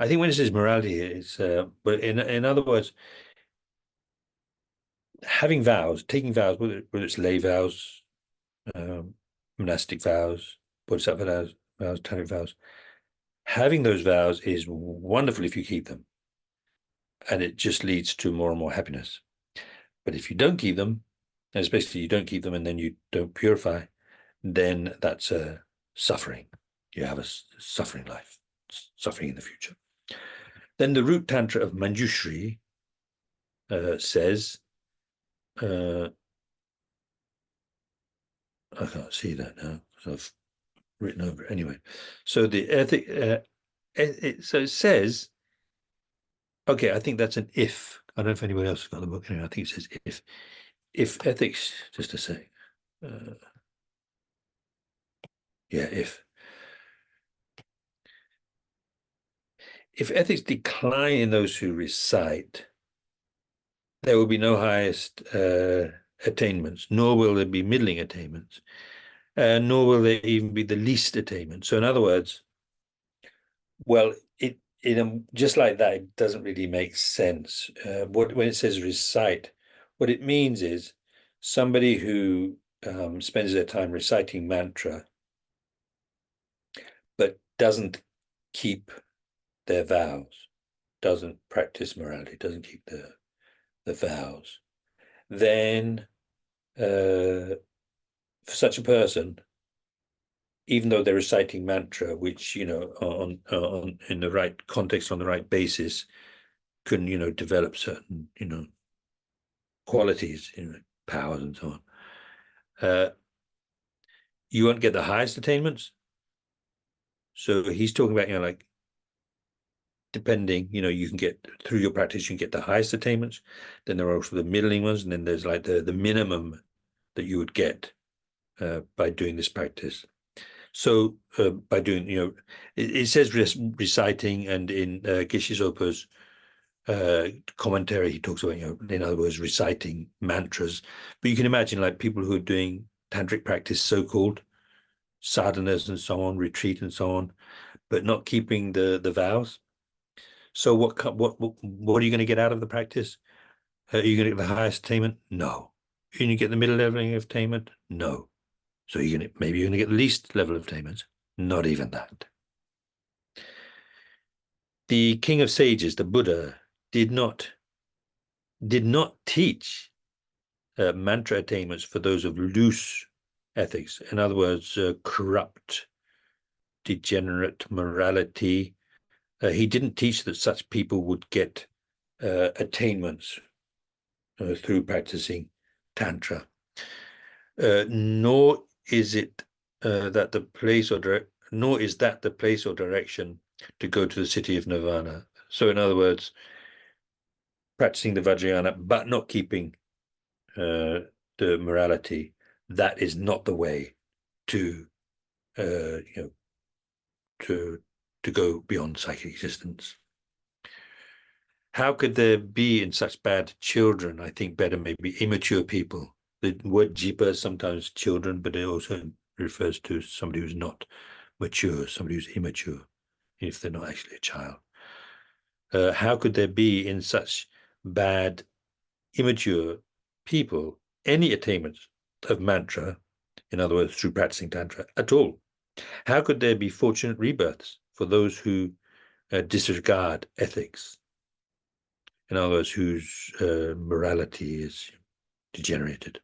A: I think when it says morality, it's but in other words, having vows, taking vows, whether it's lay vows, monastic vows, bodhisattva vows, tantric vows, having those vows is wonderful if you keep them, and it just leads to more and more happiness. But if you don't keep them, and especially you don't keep them and then you don't purify, then that's suffering. You have a suffering life, suffering in the future. Then the root tantra of Manjushri says, I can't see that now because I've written over it anyway. So the ethic, so it says, okay, I think that's an if. I don't know if anybody else has got the book anyway. I think it says if ethics, just a sec. If ethics decline in those who recite, there will be no highest attainments, nor will there be middling attainments, nor will there even be the least attainment. So in other words, well, it just like that, it doesn't really make sense. When it says recite, what it means is somebody who spends their time reciting mantra, but doesn't keep their vows, doesn't practice morality, doesn't keep the vows, then for such a person, even though they're reciting mantra, which on in the right context, on the right basis, can develop certain qualities, powers and so on, you won't get the highest attainments. So he's talking about like depending, you can get through your practice, you can get the highest attainments. Then there are also the middling ones, and then there's like the minimum that you would get by doing this practice. So by doing, it says reciting, and in Geshe-Zopa's commentary, he talks about, in other words, reciting mantras. But you can imagine like people who are doing tantric practice, so-called sadhanas and so on, retreat and so on, but not keeping the vows. So what are you going to get out of the practice? Are you going to get the highest attainment? No. Are you going to get the middle leveling of attainment? No. So maybe you're going to get the least level of attainment. Not even that. The king of sages, the Buddha, did not teach mantra attainments for those of loose ethics. In other words, corrupt, degenerate morality. He didn't teach that such people would get attainments through practicing tantra. Nor is it that the place nor is that the place or direction to go to the city of nirvana. So in other words, practicing the Vajrayana but not keeping the morality, that is not the way to to go beyond psychic existence. How could there be in such bad children? I think better maybe immature people. The word jipa is sometimes children, but it also refers to somebody who's not mature, somebody who's immature, if they're not actually a child. How could there be in such bad, immature people any attainments of mantra in other words, through practicing Tantra at all? How could there be fortunate rebirths for those who disregard ethics? In other words, whose morality is degenerated.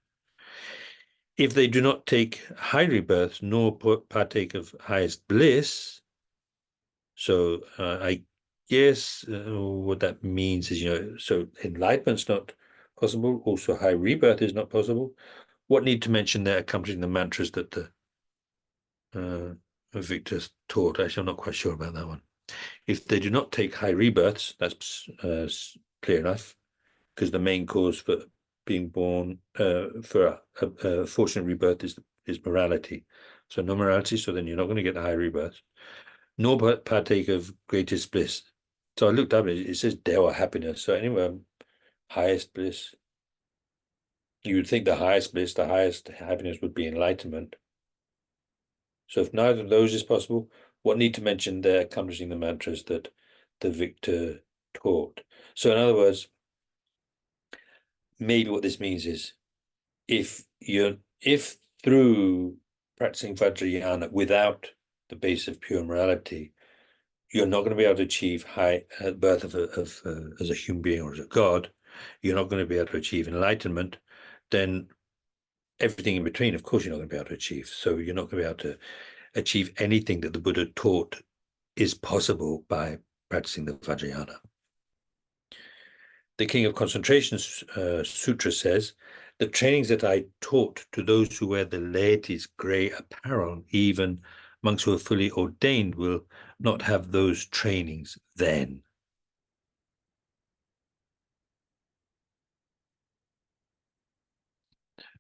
A: If they do not take high rebirths nor partake of highest bliss, so I guess what that means is, so enlightenment's not possible, also high rebirth is not possible. What need to mention there accompanying the mantras that the victor taught? Actually, I'm not quite sure about that one. If they do not take high rebirths, that's clear enough, because the main cause for being born for a fortunate rebirth is morality. So no morality, so then you're not going to get the high rebirth, nor partake of greatest bliss. So I looked up, it says Dewa happiness. So anyway, highest bliss. You would think the highest bliss, the highest happiness would be enlightenment. So if neither of those is possible, what need to mention there accomplishing the mantras that the victor taught? So in other words, maybe what this means is if through practicing Vajrayana without the base of pure morality, you're not going to be able to achieve high birth as a human being or as a god, you're not going to be able to achieve enlightenment, then everything in between, of course, you're not going to be able to achieve. So you're not going to be able to achieve anything that the Buddha taught is possible by practicing the Vajrayana. The King of Concentration Sutra says, the trainings that I taught to those who wear the laity's grey apparel, even monks who are fully ordained, will not have those trainings then.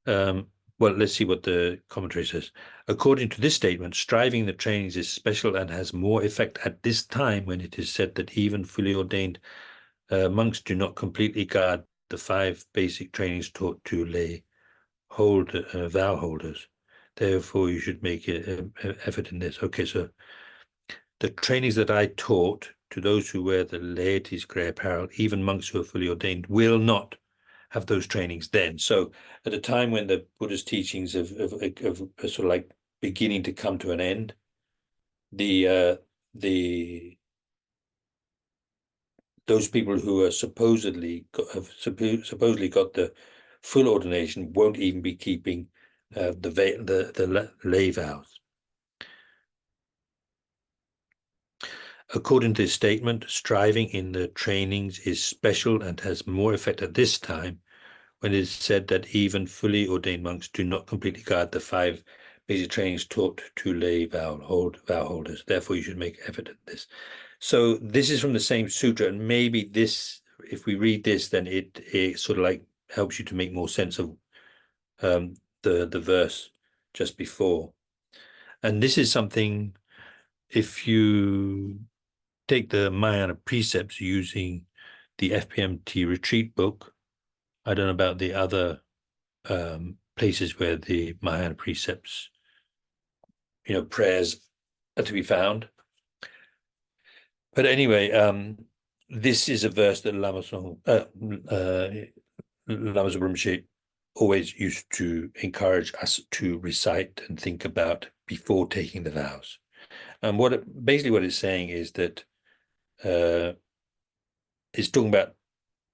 A: Well, let's see what the commentary says. According to this statement, striving in the trainings is special and has more effect at this time when it is said that even fully ordained monks do not completely guard the 5 basic trainings taught to lay vow holders. Therefore, you should make an effort in this. Okay, so the trainings that I taught to those who wear the laity's grey apparel, even monks who are fully ordained, will not have those trainings then. So at a time when the Buddha's teachings of sort of like beginning to come to an end, the those people who are supposedly got the full ordination won't even be keeping the lay vows. According to this statement, striving in the trainings is special and has more effect at this time when it is said that even fully ordained monks do not completely guard the 5 basic trainings taught to lay vow holders. Therefore, you should make effort at this. So this is from the same sutra, and maybe this, if we read this, then it sort of like helps you to make more sense of the verse just before. And this is something, if you take the Mahayana precepts using the FPMT retreat book, I don't know about the other places where the Mahayana precepts, prayers are to be found. But anyway, this is a verse that Lama Rinpoche always used to encourage us to recite and think about before taking the vows. And basically what it's saying is that it's talking about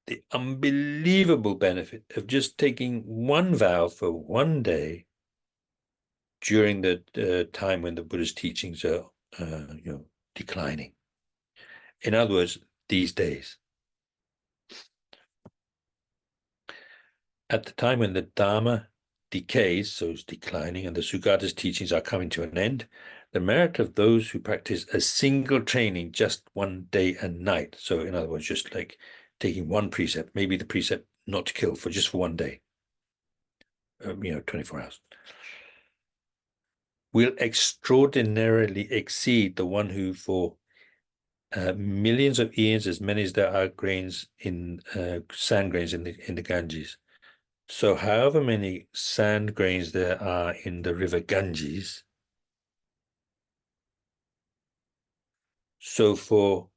A: the unbelievable benefit of just taking one vow for one day during the time when the Buddha's teachings are, declining. In other words, these days. At the time when the Dharma decays, so it's declining, and the Sugata's teachings are coming to an end, the merit of those who practice a single training just one day and night, so in other words, just like taking one precept, maybe the precept not to kill for one day, 24 hours, will extraordinarily exceed the one who for millions of years, as many as there are grains in sand grains in the Ganges. So however many sand grains there are in the river Ganges, so for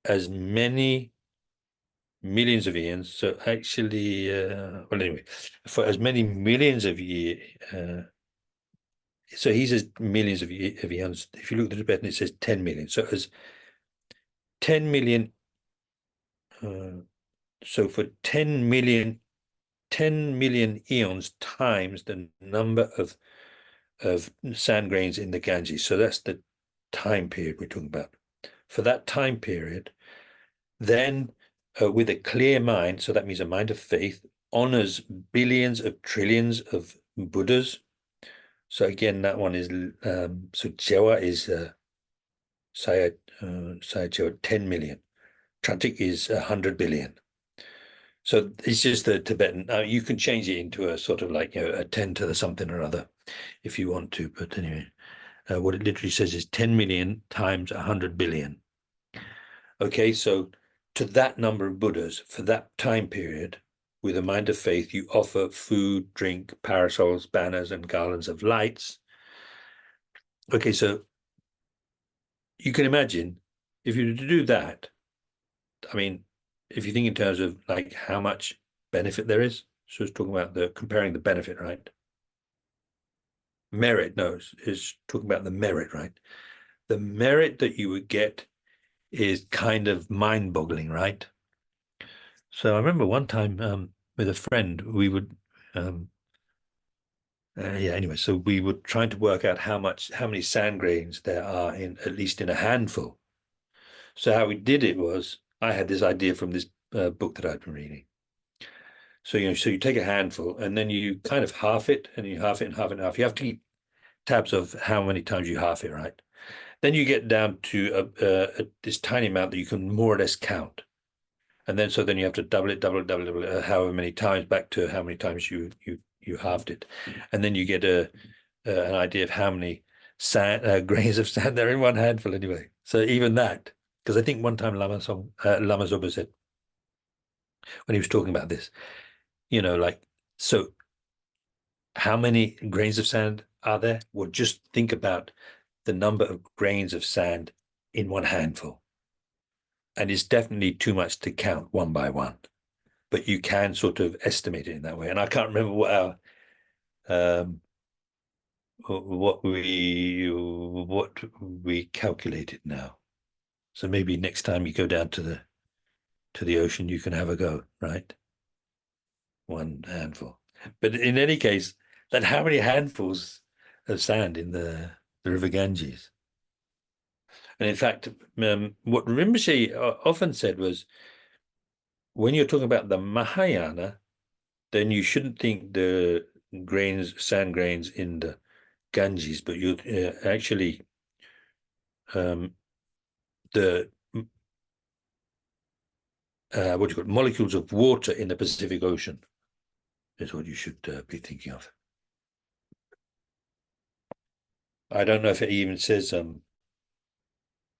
A: as many millions of eons. So actually, well, anyway, for as many millions of years, so he says millions of eons. If you look at the Tibetan, it says 10 million. So as 10 million, so for 10 million eons times the number of sand grains in the Ganges. So that's the time period we're talking about. For that time period, then with a clear mind, so that means a mind of faith, honors billions of trillions of Buddhas. So again, that one is so Jawa is Saya Jawa 10 million. Tragic is 100 billion. So it's just the Tibetan. You can change it into a sort of like, a 10 to the something or other if you want to. But anyway, what it literally says is 10 million times 100 billion. Okay, so to that number of Buddhas for that time period, with a mind of faith, you offer food, drink, parasols, banners, and garlands of lights. Okay, so you can imagine if you were to do that, I mean, if you think in terms of like how much benefit there is, so it's talking about the comparing the benefit, right? Merit, no, it's talking about the merit, right? The merit that you would get is kind of mind-boggling, right? So I remember one time with a friend, we would, yeah, anyway, so we were trying to work out how many sand grains there are in at least in a handful. So how we did it was, I had this idea from this book that I'd been reading. So so you take a handful and then you kind of half it, and you half it and half it and half. You have to keep tabs of how many times you half it, right? Then you get down to this tiny amount that you can more or less count. And then so then you have to double it, double it, however many times back to how many times you halved it. And then you get an idea of how many grains of sand there in one handful anyway. So even that, because I think one time Lama Zopa said, when he was talking about this, like, so how many grains of sand are there? Well, just think about the number of grains of sand in one handful. And it's definitely too much to count one by one, but you can sort of estimate it in that way. And I can't remember what we calculated now. So maybe next time you go down to the ocean, you can have a go, right? One handful. But in any case, then how many handfuls of sand in the river Ganges? And in fact, what Rinpoche often said was, when you're talking about the Mahayana, then you shouldn't think the sand grains in the Ganges, but you actually the what do you call it, molecules of water in the Pacific Ocean is what you should be thinking of. I don't know if it even says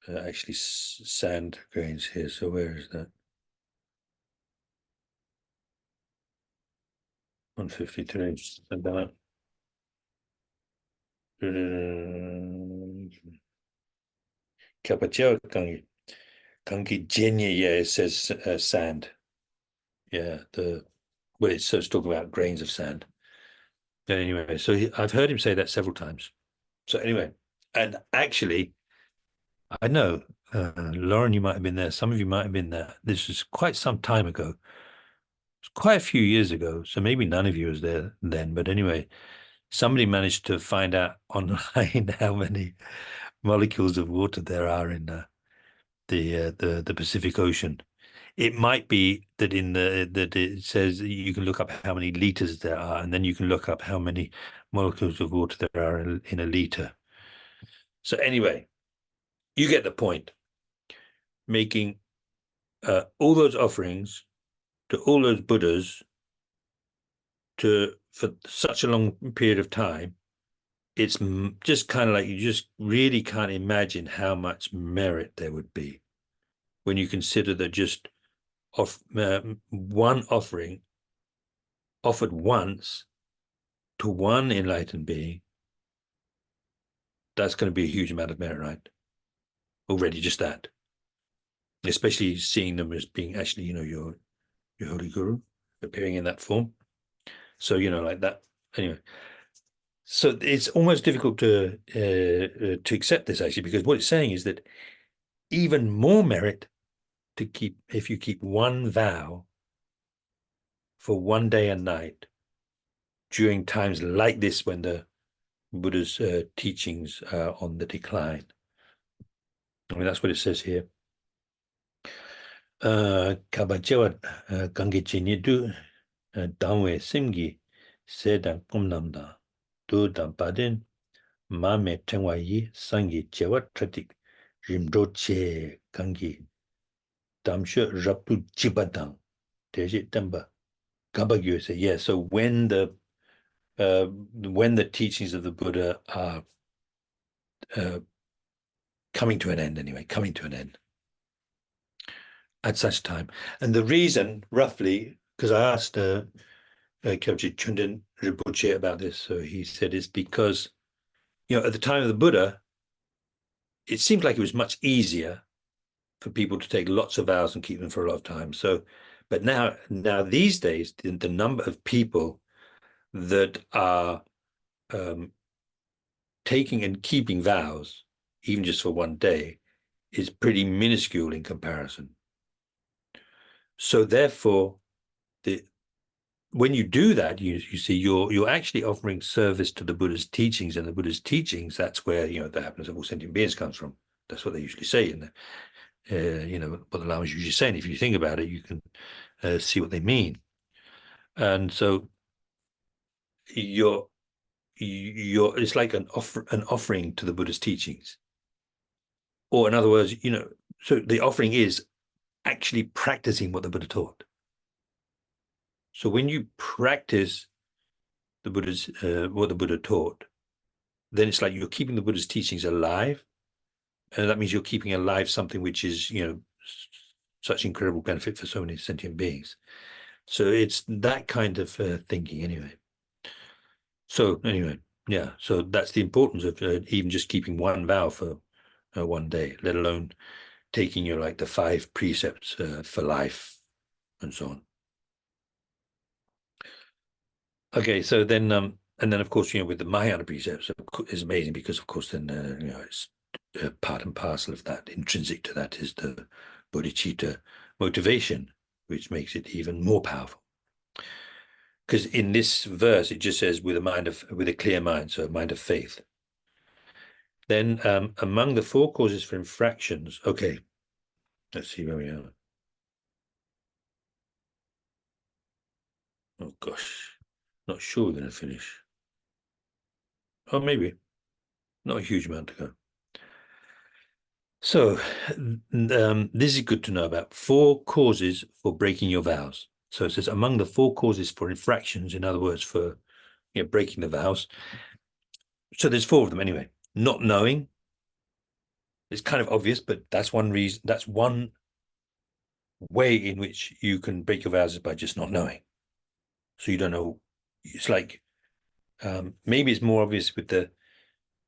A: actually sand grains here. So where is that? 153. And that. Kapachao Kangi Jenya, yeah, it says sand. Yeah, so it's talking about grains of sand. But anyway, so I've heard him say that several times. So anyway, and actually, I know, Lauren, you might have been there. Some of you might have been there. This was quite some time ago. It's quite a few years ago. So maybe none of you was there then. But anyway, somebody managed to find out online how many molecules of water there are in the Pacific Ocean. It might be that that it says you can look up how many liters there are, and then you can look up how many molecules of water there are in a liter. So anyway, you get the point. Making all those offerings to all those Buddhas for such a long period of time, it's just kind of like you just really can't imagine how much merit there would be when you consider that just one offering offered once to one enlightened being, that's going to be a huge amount of merit, right? Already just that, especially seeing them as being actually, your holy guru, appearing in that form. So, like that. Anyway, so it's almost difficult to accept this, actually, because what it's saying is that even more merit to keep, if you keep one vow for one day and night during times like this when the Buddha's teachings are on the decline. I mean, that's what it says here. Kabachewa Gangechinidu Dangwe Simgi Sedang Kumnamda Du Dampadin Mame Tengwayi Sangi Chewa Tratik Rimdroche Gangi Damsha Rapu Jibadang Teji Temba Gabagyu say, yeah, so when the teachings of the Buddha are coming to an end at such time. And the reason, roughly, because I asked Kyabji Chundan Rinpoche about this, so he said it's because, at the time of the Buddha, it seemed like it was much easier for people to take lots of vows and keep them for a lot of time. So, but now these days, the number of people that are taking and keeping vows, even just for one day, is pretty minuscule in comparison. So therefore, when you do that, you see you're actually offering service to the Buddha's teachings, and the Buddha's teachings, that's where the happiness of all sentient beings comes from. That's what they usually say in what the Lama is usually saying. If you think about it, you can see what they mean. And so you're it's like an offering to the Buddha's teachings, or in other words, so the offering is actually practicing what the Buddha taught. So when you practice the Buddha's what the Buddha taught, then it's like you're keeping the Buddha's teachings alive, and that means you're keeping alive something which is such incredible benefit for so many sentient beings. So it's that kind of thinking, anyway. So anyway, yeah. So that's the importance of even just keeping one vow for one day, let alone taking the 5 precepts for life and so on. Okay, so then and then of course with the Mahayana precepts is amazing because of course then it's part and parcel of that. Intrinsic to that is the bodhicitta motivation, which makes it even more powerful. Because in this verse it just says with a clear mind, so a mind of faith. Then among the 4 causes for infractions, okay, let's see where we are. Oh gosh, not sure we're going to finish. Oh, maybe. Not a huge amount to go. So this is good to know about. 4 causes for breaking your vows. So it says among the 4 causes for infractions, in other words, for breaking the vows. So there's 4 of them anyway. Not knowing. It's kind of obvious, but that's one reason. That's one way in which you can break your vows is by just not knowing. So you don't know. It's like maybe it's more obvious with the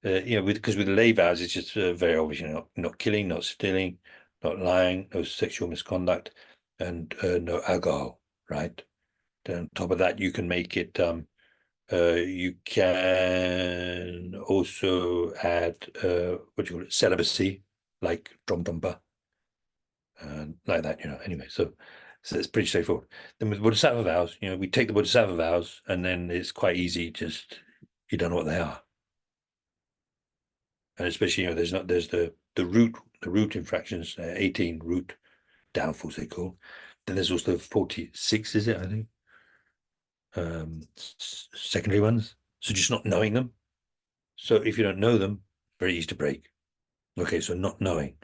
A: because with the lay vows, it's just very obvious. Not killing, not stealing, not lying, no sexual misconduct, and no alcohol. Right. Then on top of that, you can make it. You can also add what do you call it, celibacy, like dromdompa, and like that. Anyway, so it's pretty straightforward. Then with Bodhisattva vows, we take the Bodhisattva vows, and then it's quite easy. Just you don't know what they are. And especially there's the root infractions, 18 root downfalls they call. Then there's also 46, is it, I think, secondary ones. So just not knowing them. So if you don't know them, very easy to break. Okay, so not knowing.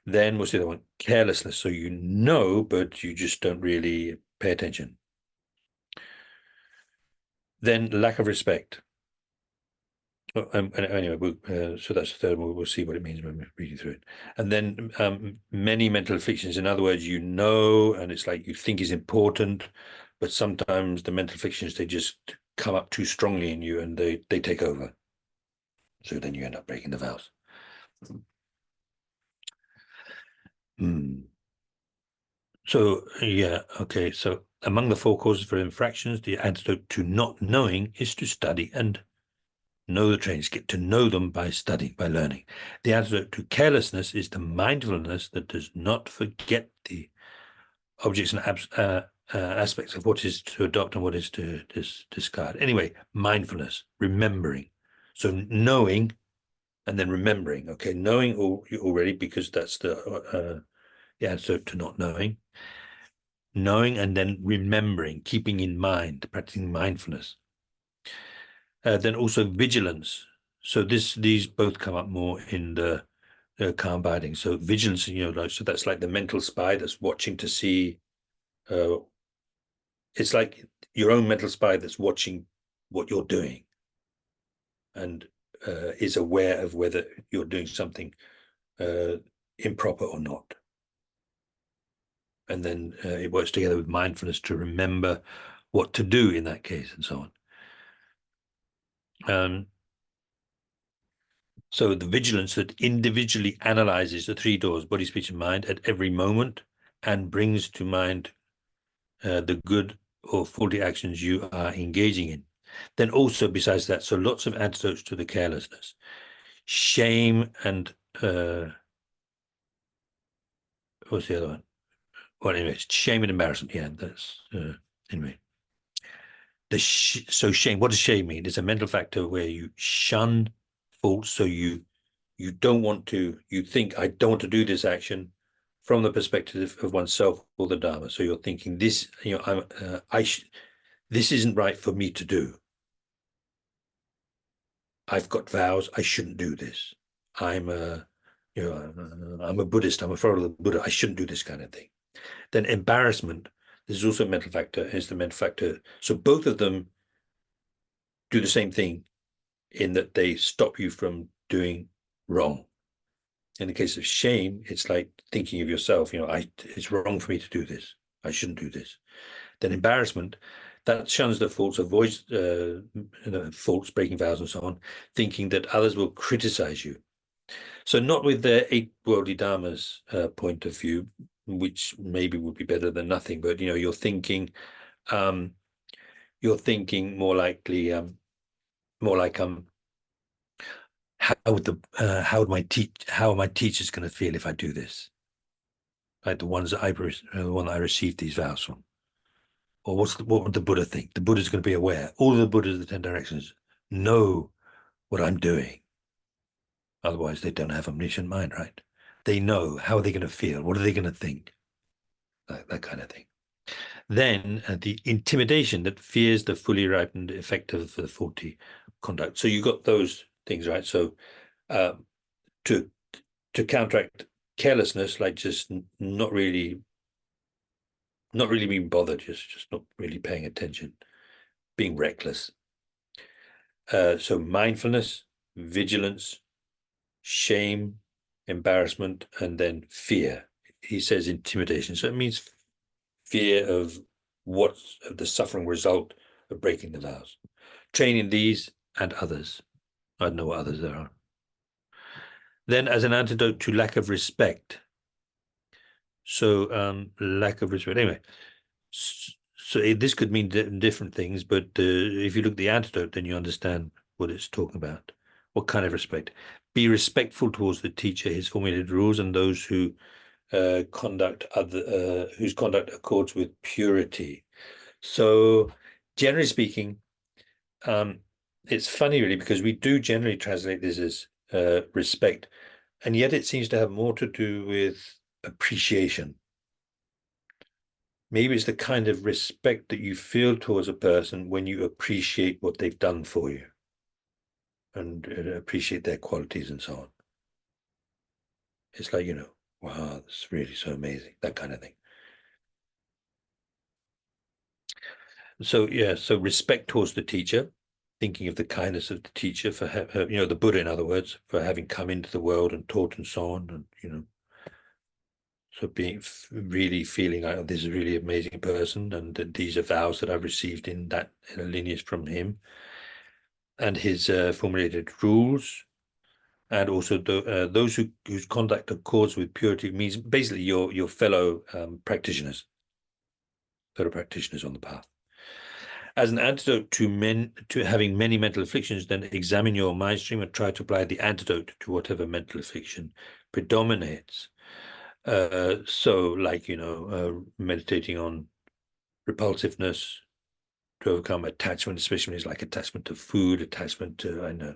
A: Then what's the other one? Carelessness. So you know, but you just don't really pay attention. Then lack of respect. Anyway, so that's the third one. We'll see what it means when we're reading through it. And then many mental afflictions. In other words, and it's like you think is important, but sometimes the mental afflictions, they just come up too strongly in you and they take over. So then you end up breaking the vows. So, yeah, okay. So among the four causes for infractions, the antidote to not knowing is to study and know the trains, get to know them by studying, by learning. The antidote to carelessness is the mindfulness that does not forget the objects and aspects of what is to adopt and what is to discard. Anyway, mindfulness, remembering. So knowing and then remembering. Okay, knowing already, because that's the antidote to not knowing. Knowing and then remembering, keeping in mind, practicing mindfulness. Then also vigilance. So these both come up more in the calm abiding. So vigilance, so that's like the mental spy that's watching to see. It's like your own mental spy that's watching what you're doing and is aware of whether you're doing something improper or not. And then it works together with mindfulness to remember what to do in that case and so on. So the vigilance that individually analyzes the three doors, body, speech, and mind, at every moment and brings to mind the good or faulty actions you are engaging in. Then also, besides that, so lots of antidotes to the carelessness. Shame and what's the other one? Well, anyway, shame and embarrassment. Yeah, that's anyway. So shame. What does shame mean? It's a mental factor where you shun faults, so you don't want to. You think, I don't want to do this action from the perspective of oneself or the Dharma. So you're thinking this. This isn't right for me to do. I've got vows. I shouldn't do this. I'm a Buddhist. I'm a follower of the Buddha. I shouldn't do this kind of thing. Then embarrassment. This is also a mental factor. Is the mental factor. So both of them do the same thing in that they stop you from doing wrong. In the case of shame, it's like thinking of yourself, it's wrong for me to do this. I shouldn't do this. Then embarrassment, that shuns the faults, avoids faults, breaking vows and so on, thinking that others will criticize you. So not with the eight worldly dharmas point of view, which maybe would be better than nothing, but you're thinking more likely more like how are my teachers going to feel if I do this? Like the ones that the one that I received these vows from. Or what would the Buddha think? The Buddha's going to be aware. All of the Buddhas of the 10 directions know what I'm doing. Otherwise, they don't have omniscient mind, right? They know. How are they going to feel? What are they going to think? That kind of thing. Then the intimidation that fears the fully ripened effect of the faulty conduct. So you got those things, right? So to counteract carelessness, like just not really being bothered, just not really paying attention, being reckless. So mindfulness, vigilance, shame, embarrassment, and then fear. He says intimidation. So it means fear of the suffering result of breaking the vows. Training these and others. I don't know what others there are. Then as an antidote to lack of respect. So lack of respect. Anyway, so this could mean different things, but if you look at the antidote, then you understand what it's talking about. What kind of respect? Be respectful towards the teacher, his formulated rules, and those who whose conduct accords with purity. So, generally speaking, it's funny really because we do generally translate this as respect, and yet it seems to have more to do with appreciation. Maybe it's the kind of respect that you feel towards a person when you appreciate what they've done for you and appreciate their qualities and so on. It's like, wow, that's really so amazing, that kind of thing. So, yeah, so respect towards the teacher, thinking of the kindness of the teacher for, the Buddha, in other words, for having come into the world and taught and so on, and, so being really feeling like, oh, this is a really amazing person, and these are vows that I've received in a lineage from him, and his formulated rules, and also those whose conduct accords with purity, means basically your fellow practitioners, fellow practitioners on the path. As an antidote to having many mental afflictions, then examine your mind stream and try to apply the antidote to whatever mental affliction predominates. So, like, meditating on repulsiveness to overcome attachment, especially when it's like attachment to food, attachment to, I know,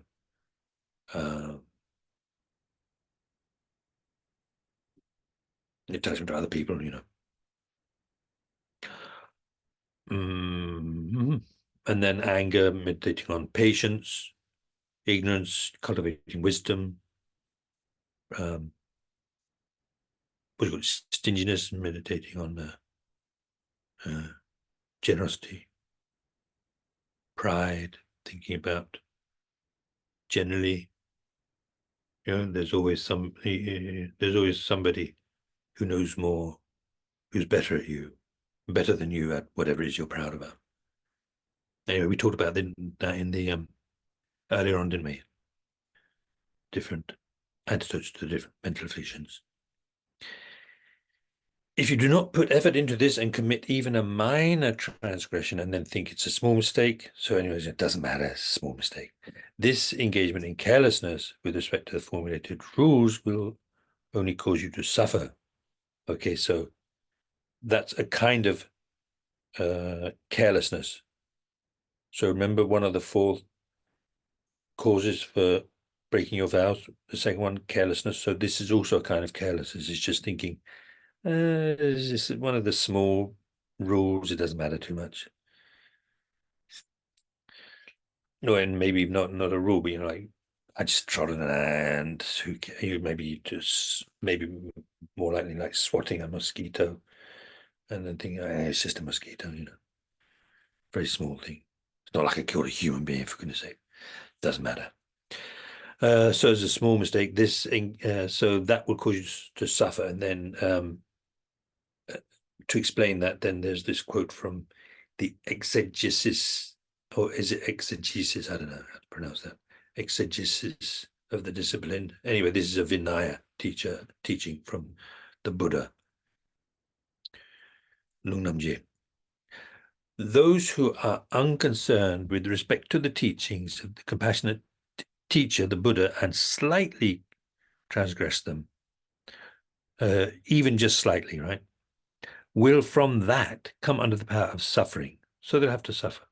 A: attachment to other people, And then anger, meditating on patience, ignorance, cultivating wisdom, what do you stinginess, meditating on generosity, pride, thinking about generally, there's always somebody who knows more, who's better at you, better than you at whatever it is you're proud about. Anyway, we talked about that in the earlier on, didn't we? Different antidotes to different mental afflictions. If you do not put effort into this and commit even a minor transgression and then think it's a small mistake, so anyways, it doesn't matter, it's a small mistake. This engagement in carelessness with respect to the formulated rules will only cause you to suffer. Okay, so that's a kind of carelessness. So remember, one of the four causes for breaking your vows, the second one, carelessness. So this is also a kind of carelessness. It's just thinking, it's just one of the small rules, it doesn't matter too much. No, and maybe not a rule, but like, I just trod on an ant. Maybe just maybe more likely like swatting a mosquito, and then thinking, it's just a mosquito, very small thing. It's not like I killed a human being, for goodness sake. Doesn't matter. So it's a small mistake. So that will cause you to suffer, and then to explain that, then there's this quote from the exegesis, or is it exegesis? I don't know how to pronounce that. Exegesis of the discipline. Anyway, this is a Vinaya teaching from the Buddha, Lungnamje. Those who are unconcerned with respect to the teachings of the compassionate teacher, the Buddha, and slightly transgress them, even just slightly, right, will from that come under the power of suffering. So they'll have to suffer.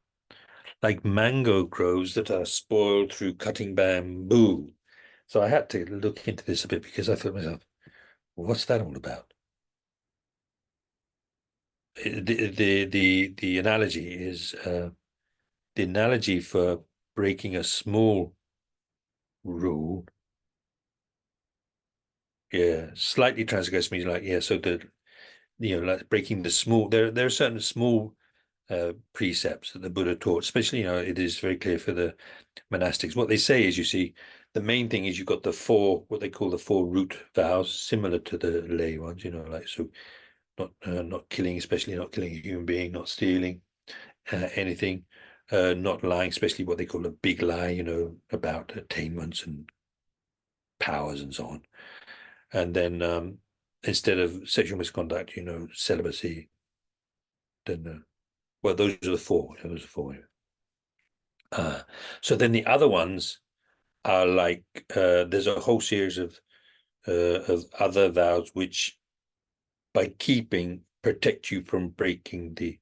A: Like mango groves that are spoiled through cutting bamboo. So I had to look into this a bit because I thought to myself, well, what's that all about? The analogy is the analogy for breaking a small rule. Yeah, slightly transgress means like, yeah, so like breaking the small, there are certain small precepts that the Buddha taught, especially, it is very clear for the monastics. What they say is, you see, the main thing is you've got what they call the four root vows, similar to the lay ones, like, so not killing, especially not killing a human being, not stealing anything, not lying, especially what they call a big lie, about attainments and powers and so on. And then instead of sexual misconduct, celibacy. Then, well, those are the four. Those are four. So then the other ones are like, there's a whole series of other vows which, by keeping, protect you from breaking the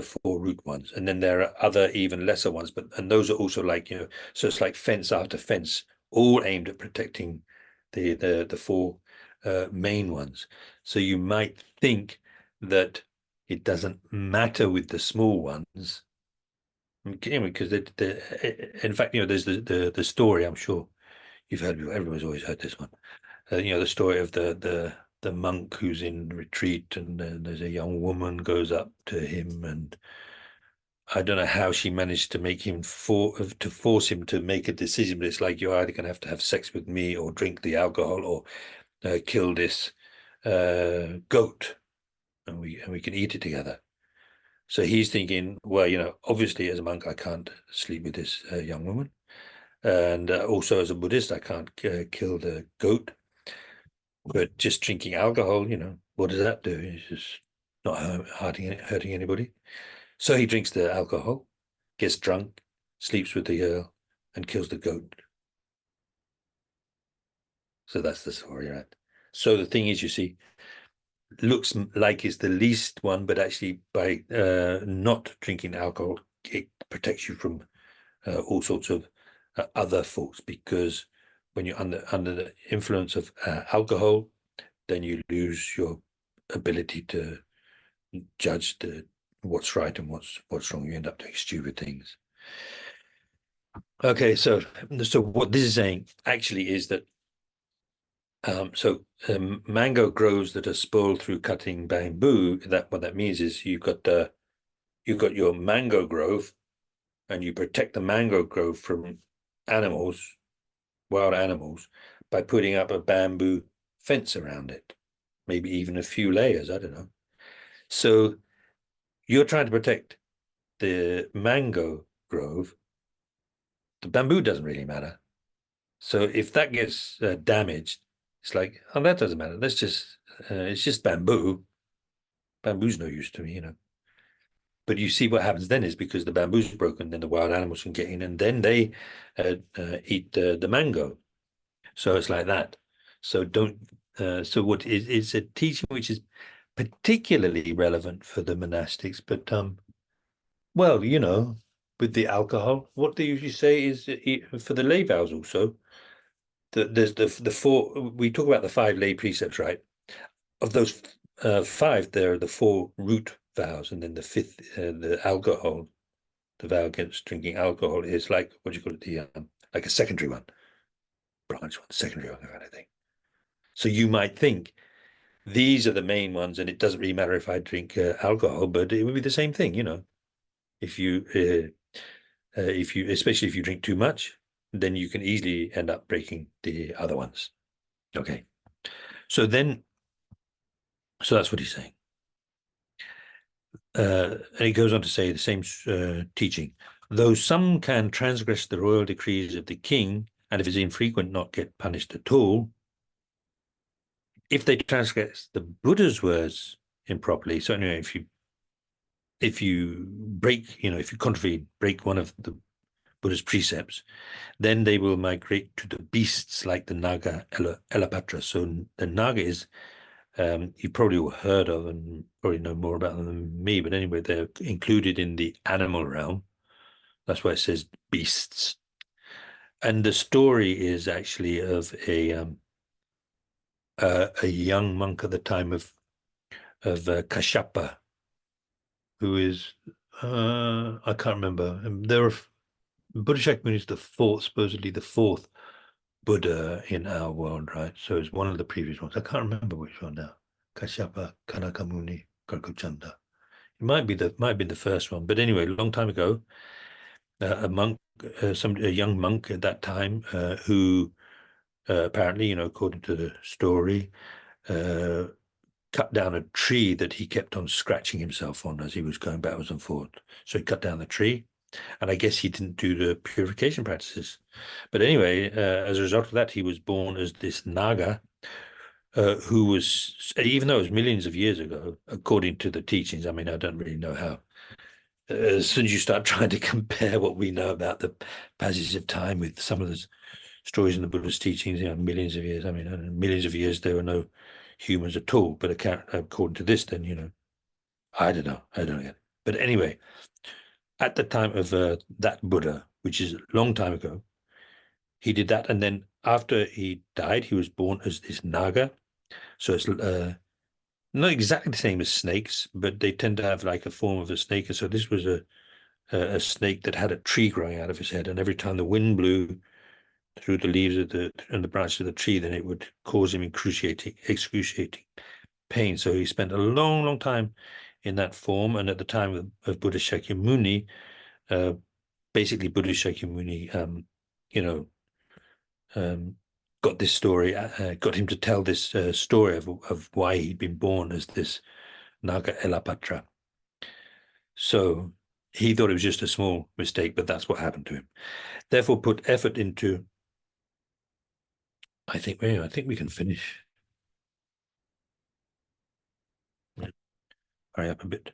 A: four root ones. And then there are other even lesser ones, and those are also like, so it's like fence after fence, all aimed at protecting the four main ones. So you might think that it doesn't matter with the small ones, because in fact, there's the story, I'm sure you've heard before, everyone's always heard this one. The story of the monk who's in retreat, and there's a young woman goes up to him, and I don't know how she managed to make him to force him to make a decision, but it's like, you're either going to have sex with me, or drink the alcohol, or kill this goat, and we can eat it together. So he's thinking, well, obviously as a monk I can't sleep with this young woman. And also, as a Buddhist, I can't kill the goat. But just drinking alcohol, what does that do? It's just not hurting anybody. So he drinks the alcohol, gets drunk, sleeps with the girl, and kills the goat. So that's the story, right? So the thing is, you see, looks like it's the least one, but actually by not drinking alcohol, it protects you from all sorts of other faults, because when you're under the influence of alcohol, then you lose your ability to judge what's right and what's wrong. You end up doing stupid things. Okay, so what this is saying actually is that mango groves that are spoiled through cutting bamboo. What that means is you've got your mango grove, and you protect the mango grove from animals, wild animals, by putting up a bamboo fence around it, maybe even a few layers. I don't know. So you're trying to protect the mango grove. The bamboo doesn't really matter. So if that gets damaged, it's like, oh, that doesn't matter. It's just bamboo. Bamboo's no use to me. But you see what happens then is, because the bamboo's broken, then the wild animals can get in, and then they eat the mango. So it's like that. So don't. So what is it's a teaching which is particularly relevant for the monastics, but well, with the alcohol, what they usually say is for the lay vows also. There's the four. We talk about the five lay precepts, right? Of those five, there are the four root vows, and then the fifth, the alcohol, the vow against drinking alcohol, is like, what do you call it? The like a secondary one, branch one, secondary one, kind of thing. So you might think these are the main ones, and it doesn't really matter if I drink alcohol, but it would be the same thing, If you, especially if you drink too much, then you can easily end up breaking the other ones. Okay. So that's what he's saying. And he goes on to say the same teaching. Though some can transgress the royal decrees of the king, and if it's infrequent, not get punished at all, if they transgress the Buddha's words improperly, so anyway, if you break one of the Buddha's precepts, then they will migrate to the beasts like the Naga Elapatra. So the Naga is, you probably heard of and probably know more about them than me, but anyway, they're included in the animal realm. That's why it says beasts. And the story is actually of a young monk at the time of Kashyapa, who is I can't remember. There are Buddha Shakyamuni is supposedly the fourth Buddha in our world, right? So it's one of the previous ones. I can't remember which one now. Kashyapa, Kanakamuni, Karkuchanda. It might be the first one, but anyway, a long time ago, a monk, a young monk at that time, who apparently, according to the story, uh, cut down a tree that he kept on scratching himself on as he was going backwards and forth. So he cut down the tree, and I guess he didn't do the purification practices. But anyway, as a result of that, he was born as this Naga, who was, even though it was millions of years ago, according to the teachings. I mean, I don't really know how. As soon as you start trying to compare what we know about the passage of time with some of the stories in the Buddha's teachings, millions of years. I mean, millions of years there were no humans at all. But according to this, then I don't know. I don't get it. But anyway, at the time of that Buddha, which is a long time ago, he did that, and then after he died, he was born as this Naga. So it's not exactly the same as snakes, but they tend to have like a form of a snake. And so this was a snake that had a tree growing out of his head, and every time the wind blew through the leaves and the branches of the tree, then it would cause him excruciating pain. So he spent a long, long time in that form. And at the time of Buddha Shakyamuni, basically Buddha Shakyamuni, um, got this story, got him to tell this story of why he'd been born as this Naga Elapatra. So He thought it was just a small mistake, but that's what happened to him. Therefore, put effort into. I think we can finish. Hurry up a bit.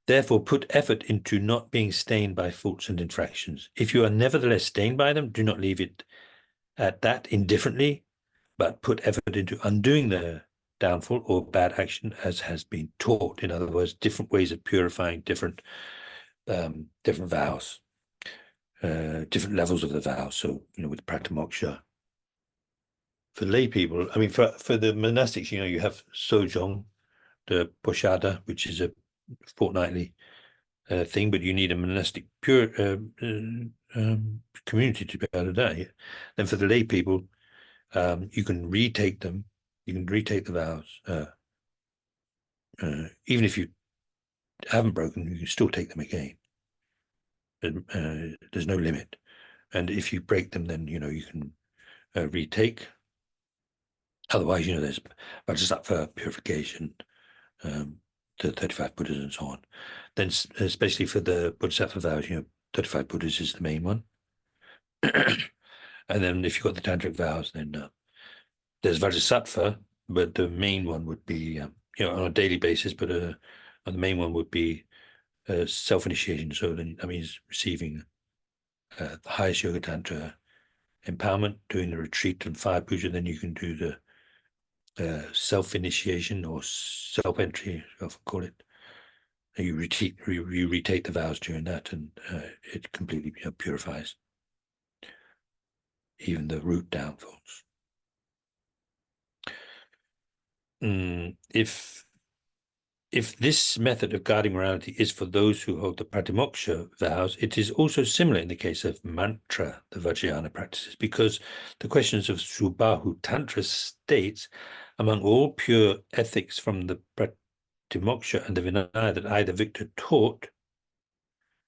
A: Therefore, put effort into not being stained by faults and infractions. If you are nevertheless stained by them, do not leave it at that indifferently, but put effort into undoing the downfall or bad action as has been taught. In other words, different ways of purifying different vows, different levels of the vow. So, with Pratamoksha. For lay people, I mean, for the monastics, you have Sojong, the Poshada, which is a fortnightly thing, but you need a monastic pure community to be able to do it. Then for the lay people, you can retake them. You can retake the vows, even if you haven't broken. You can still take them again. There's no limit, and if you break them, then you can retake. Otherwise, there's Vajrasattva purification, the 35 Buddhas and so on. Then, especially for the Bodhisattva vows, 35 Buddhas is the main one. And then if you've got the tantric vows, then there's Vajrasattva, but the main one would be, on a daily basis, but the main one would be self-initiation. So then that means receiving the highest Yoga Tantra empowerment, doing the retreat and fire puja. Then you can do the self-initiation or self-entry, I call it. You retake the vows during that, and it completely purifies even the root downfalls. If this method of guarding morality is for those who hold the Pratimoksha vows, it is also similar in the case of mantra, the Vajrayana practices, because the questions of Subahu Tantra states, among all pure ethics from the Pratimoksha and the Vinaya that I, the victor, taught,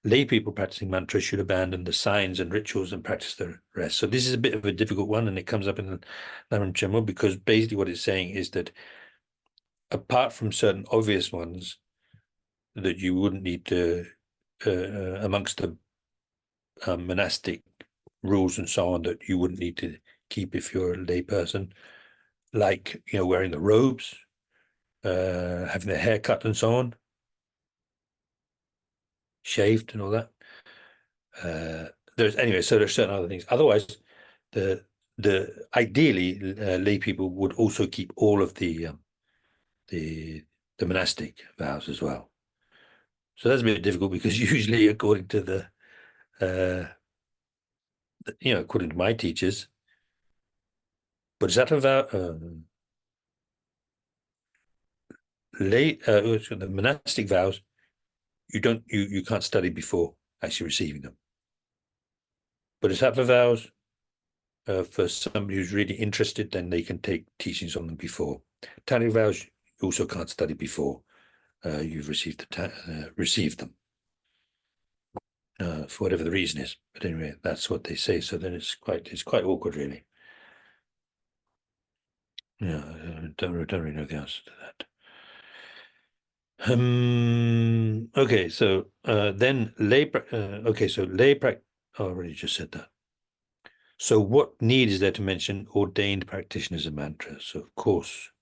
A: lay people practicing mantra should abandon the signs and rituals and practice the rest. So this is a bit of a difficult one, and it comes up in the Lamrim Chenmo, because basically what it's saying is that apart from certain obvious ones that you wouldn't need to, amongst the monastic rules and so on, that you wouldn't need to keep if you're a lay person, like, wearing the robes, having the haircut and so on, shaved and all that. There's certain other things. Otherwise, the ideally lay people would also keep all of the monastic vows as well. So that's a bit difficult, because usually, according to according to my teachers, Bodhisattva vow, the monastic vows, you can't study before actually receiving them. Bodhisattva vows, for somebody who's really interested, then they can take teachings on them before. Tantric vows, you also can't study before you've received them, for whatever the reason is. But anyway, that's what they say. So then it's quite awkward, really. Yeah, I don't really know the answer to that. Okay, so then lay. So lay practice. I already just said that. So what need is there to mention ordained practitioners of mantra? So of course.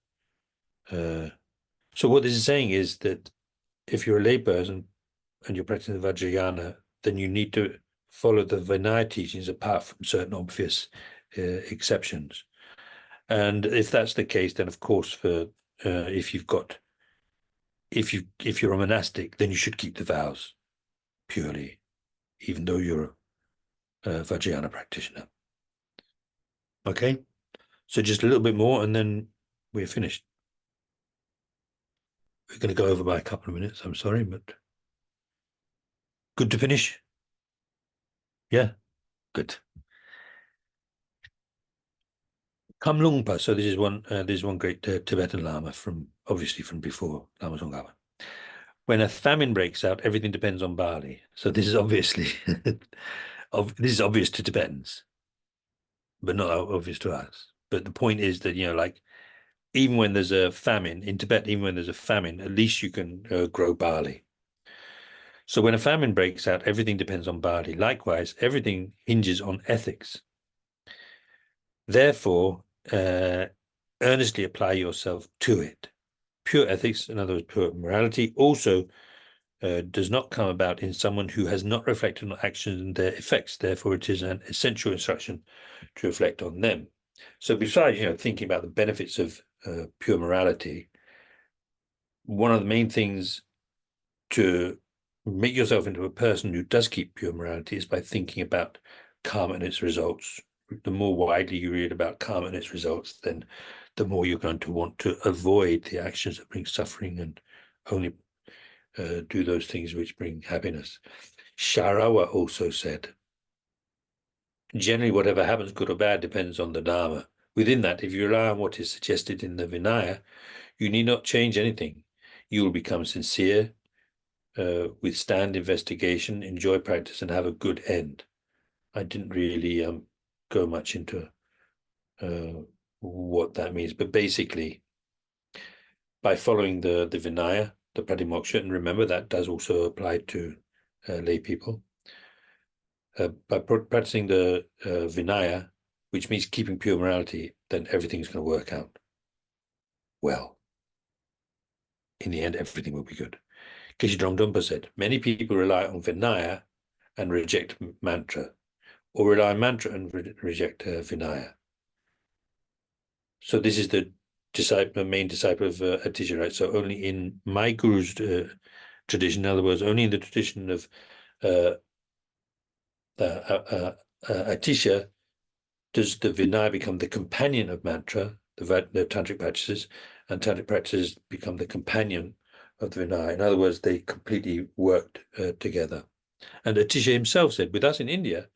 A: So what this is saying is that if you're a layperson and you're practicing the Vajrayana, then you need to follow the Vinaya teachings apart from certain obvious exceptions. And if that's the case, then of course, for if you're a monastic, then you should keep the vows purely, even though you're a Vajrayana practitioner. Okay, so just a little bit more, and then we're finished. We're going to go over by a couple of minutes. I'm sorry, but good to finish. Yeah, good. Kamlungpa. So this is one great Tibetan Lama obviously from before Lama Tsongkhapa. When a famine breaks out, everything depends on barley. So this is obviously this is obvious to Tibetans, but not obvious to us. But the point is that, like, even when there's a famine in Tibet, even when there's a famine, at least you can grow barley. So when a famine breaks out, everything depends on bhakti. Likewise, everything hinges on ethics. Therefore, earnestly apply yourself to it. Pure ethics, in other words, pure morality, also does not come about in someone who has not reflected on actions and their effects. Therefore, it is an essential instruction to reflect on them. So besides, thinking about the benefits of pure morality, one of the main things to make yourself into a person who does keep pure morality is by thinking about karma and its results. The more widely you read about karma and its results, then the more you're going to want to avoid the actions that bring suffering and only do those things which bring happiness. Sharawa also said, generally whatever happens, good or bad, depends on the Dharma. Within that, if you rely on what is suggested in the Vinaya, you need not change anything. You will become sincere, withstand investigation, enjoy practice, and have a good end. I didn't really go much into what that means, but basically, by following the Vinaya, the Pratimoksha, and remember that does also apply to lay people, by practicing the Vinaya, which means keeping pure morality, then everything's going to work out well. In the end, everything will be good. Geshe Drongdumpa said, many people rely on Vinaya and reject mantra, or rely on mantra and reject Vinaya. So this is the main disciple of Atisha, right? So only in my guru's tradition, in other words, only in the tradition of Atisha does the Vinaya become the companion of mantra, the tantric practices, and tantric practices become the companion of the Vinaya. In other words, they completely worked together. And Atisha himself said, with us in India,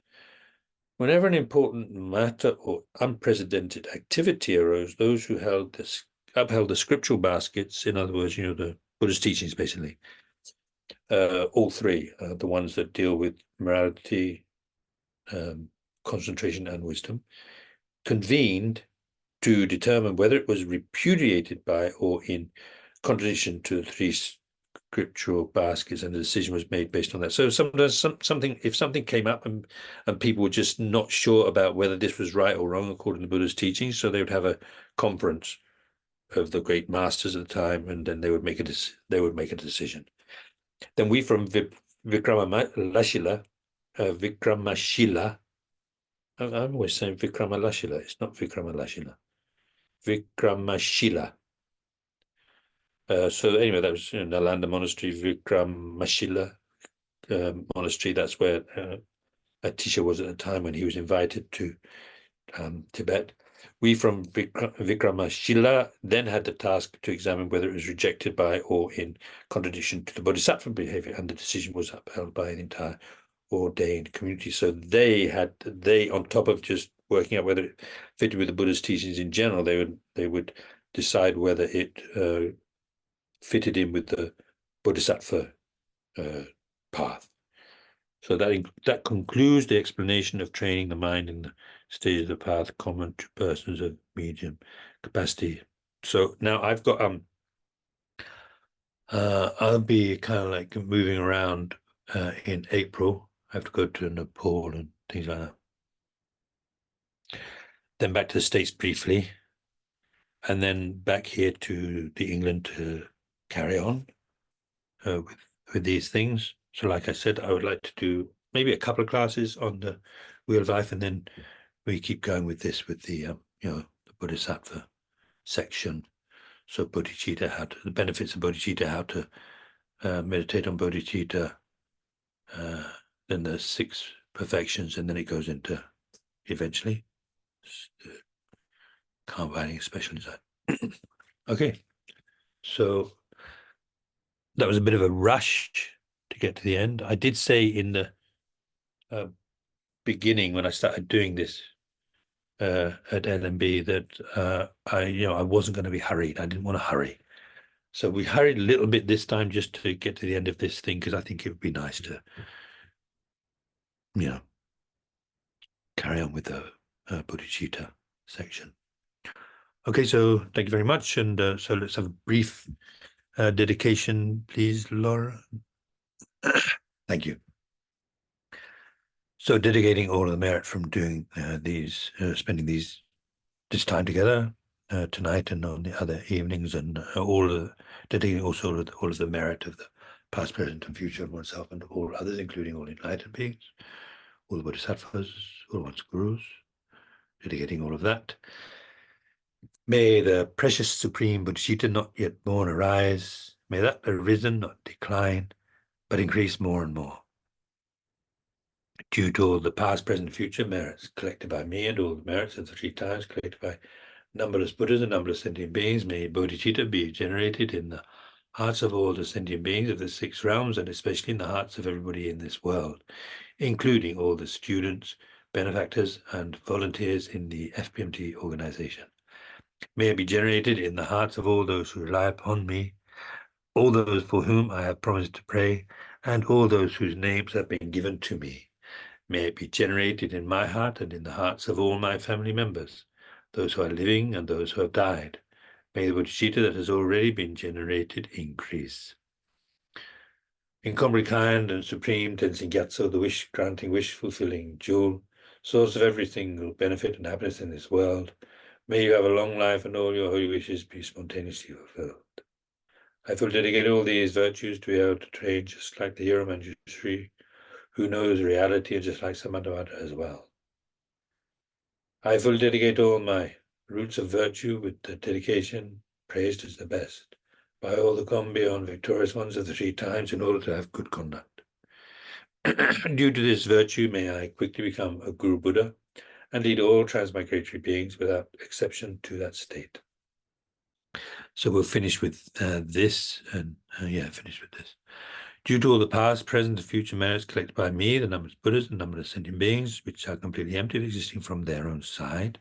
A: whenever an important matter or unprecedented activity arose, those who upheld the scriptural baskets, in other words, the Buddhist teachings, basically, all three, the ones that deal with morality, concentration, and wisdom, convened to determine whether it was repudiated by or in contradiction to the three scriptural baskets, and the decision was made based on that. So sometimes if something came up and people were just not sure about whether this was right or wrong according to Buddha's teachings, so they would have a conference of the great masters at the time, and then they would make a decision. Then we from Vikramashila, I'm always saying Vikramalashila. It's not Vikramalashila. Vikramashila. So anyway, that was Nalanda Monastery, Vikramashila Monastery. That's where Atisha was at the time when he was invited to Tibet. We from Vikramashila then had the task to examine whether it was rejected by or in contradiction to the Bodhisattva behavior, and the decision was upheld by the entire ordained community. So they on top of just working out whether it fitted with the Buddha's teachings in general, they would decide whether it fitted in with the Bodhisattva path. So that concludes the explanation of training the mind in the stage of the path common to persons of medium capacity. So now I've got I'll be kind of like moving around in April. I have to go to Nepal and things like that. Then back to the States briefly, and then back here to England to carry on with these things. So like I said, I would like to do maybe a couple of classes on the Wheel of Life, and then we keep going with this with the the Bodhisattva section. So bodhicitta, the benefits of bodhicitta, how to meditate on bodhicitta, then the 6 perfections, and then it goes into eventually combining a special design. Okay, so that was a bit of a rush to get to the end. I did say in the beginning when I started doing this at LMB that I wasn't going to be hurried. I didn't want to hurry. So we hurried a little bit this time just to get to the end of this thing, because I think it would be nice to, carry on with the bodhicitta section. Okay, so thank you very much. And so let's have a brief dedication, please, Laura. Thank you. So dedicating all of the merit from doing spending this time together tonight and on the other evenings, and dedicating also all of the merit of the past, present, and future of oneself and all others, including all enlightened beings, all the bodhisattvas, all one's gurus, dedicating all of that. May the precious supreme bodhicitta not yet born arise. May that arisen not decline, but increase more and more. Due to all the past, present, future merits collected by me and all the merits of the 3 times collected by numberless Buddhas and numberless sentient beings, may bodhicitta be generated in the hearts of all the sentient beings of the 6 realms, and especially in the hearts of everybody in this world, including all the students, benefactors, and volunteers in the FPMT organization. May it be generated in the hearts of all those who rely upon me, all those for whom I have promised to pray, and all those whose names have been given to me. May it be generated in my heart and in the hearts of all my family members, those who are living and those who have died. May the bodhicitta that has already been generated increase. Incomparably kind and supreme Tenzin Gyatso, the wish-granting, wish-fulfilling jewel, source of every single benefit and happiness in this world, may you have a long life and all your holy wishes be spontaneously fulfilled. I will dedicate all these virtues to be able to train just like the hero Manjushri, who knows reality, and just like Samantabhadra as well. I will dedicate all my roots of virtue with the dedication praised as the best by all the gone beyond victorious ones of the 3 times in order to have good conduct. Due to this virtue, may I quickly become a Guru Buddha and lead all transmigratory beings without exception to that state. So we'll finish with this, and finish with this. Due to all the past, present, and future merits collected by me, the numberless Buddhas and numberless sentient beings, which are completely empty of existing from their own side,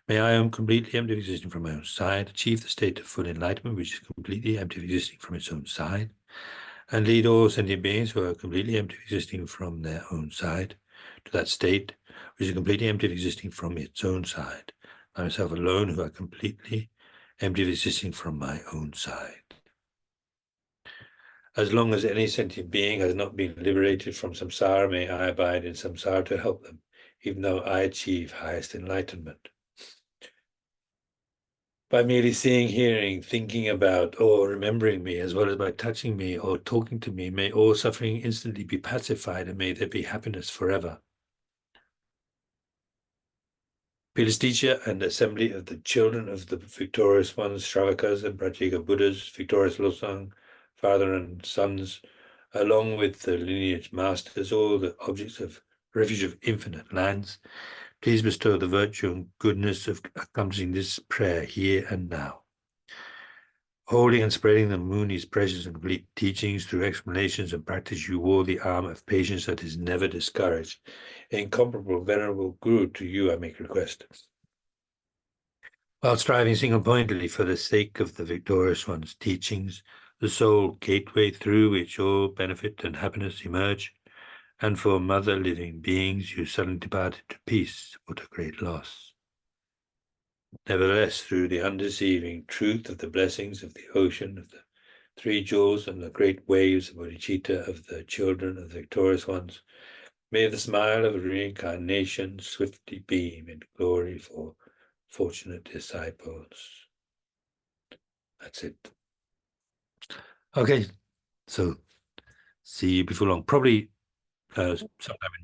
A: may I am completely empty of existing from my own side, achieve the state of full enlightenment, which is completely empty of existing from its own side, and lead all sentient beings who are completely empty of existing from their own side to that state, which is completely empty of existing from its own side, I myself alone, who are completely empty of existing from my own side. As long as any sentient being has not been liberated from samsara, may I abide in samsara to help them, even though I achieve highest enlightenment. By merely seeing, hearing, thinking about, or remembering me, as well as by touching me or talking to me, may all suffering instantly be pacified, and may there be happiness forever. Pilastica and assembly of the children of the victorious ones, Shravakas and Pratyeka Buddhas, victorious Losang, father and sons, along with the lineage masters, all the objects of refuge of infinite lands, please bestow the virtue and goodness of accomplishing this prayer here and now. Holding and spreading the Muni's precious and complete teachings through explanations and practice, you wore the armor of patience that is never discouraged. Incomparable, venerable Guru, to you I make request. While striving single-pointedly for the sake of the victorious one's teachings, the sole gateway through which all benefit and happiness emerge, and for mother living beings, you suddenly departed to peace. What a great loss. Nevertheless, through the undeceiving truth of the blessings of the ocean, of the 3 jewels and the great waves of bodhicitta of the children of the victorious ones, may the smile of reincarnation swiftly beam in glory for fortunate disciples. That's it. Okay, so see you before long. Probably sometime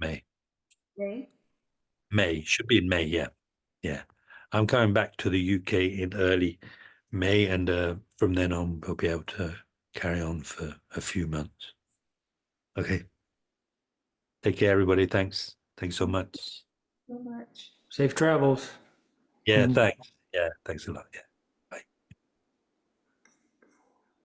A: in May. May, should be in May, yeah. I'm coming back to the UK in early May, and from then on we'll be able to carry on for a few months. Okay. Take care, everybody. Thanks so much.
B: Safe travels.
A: Yeah, thanks. Yeah, thanks a lot. Yeah.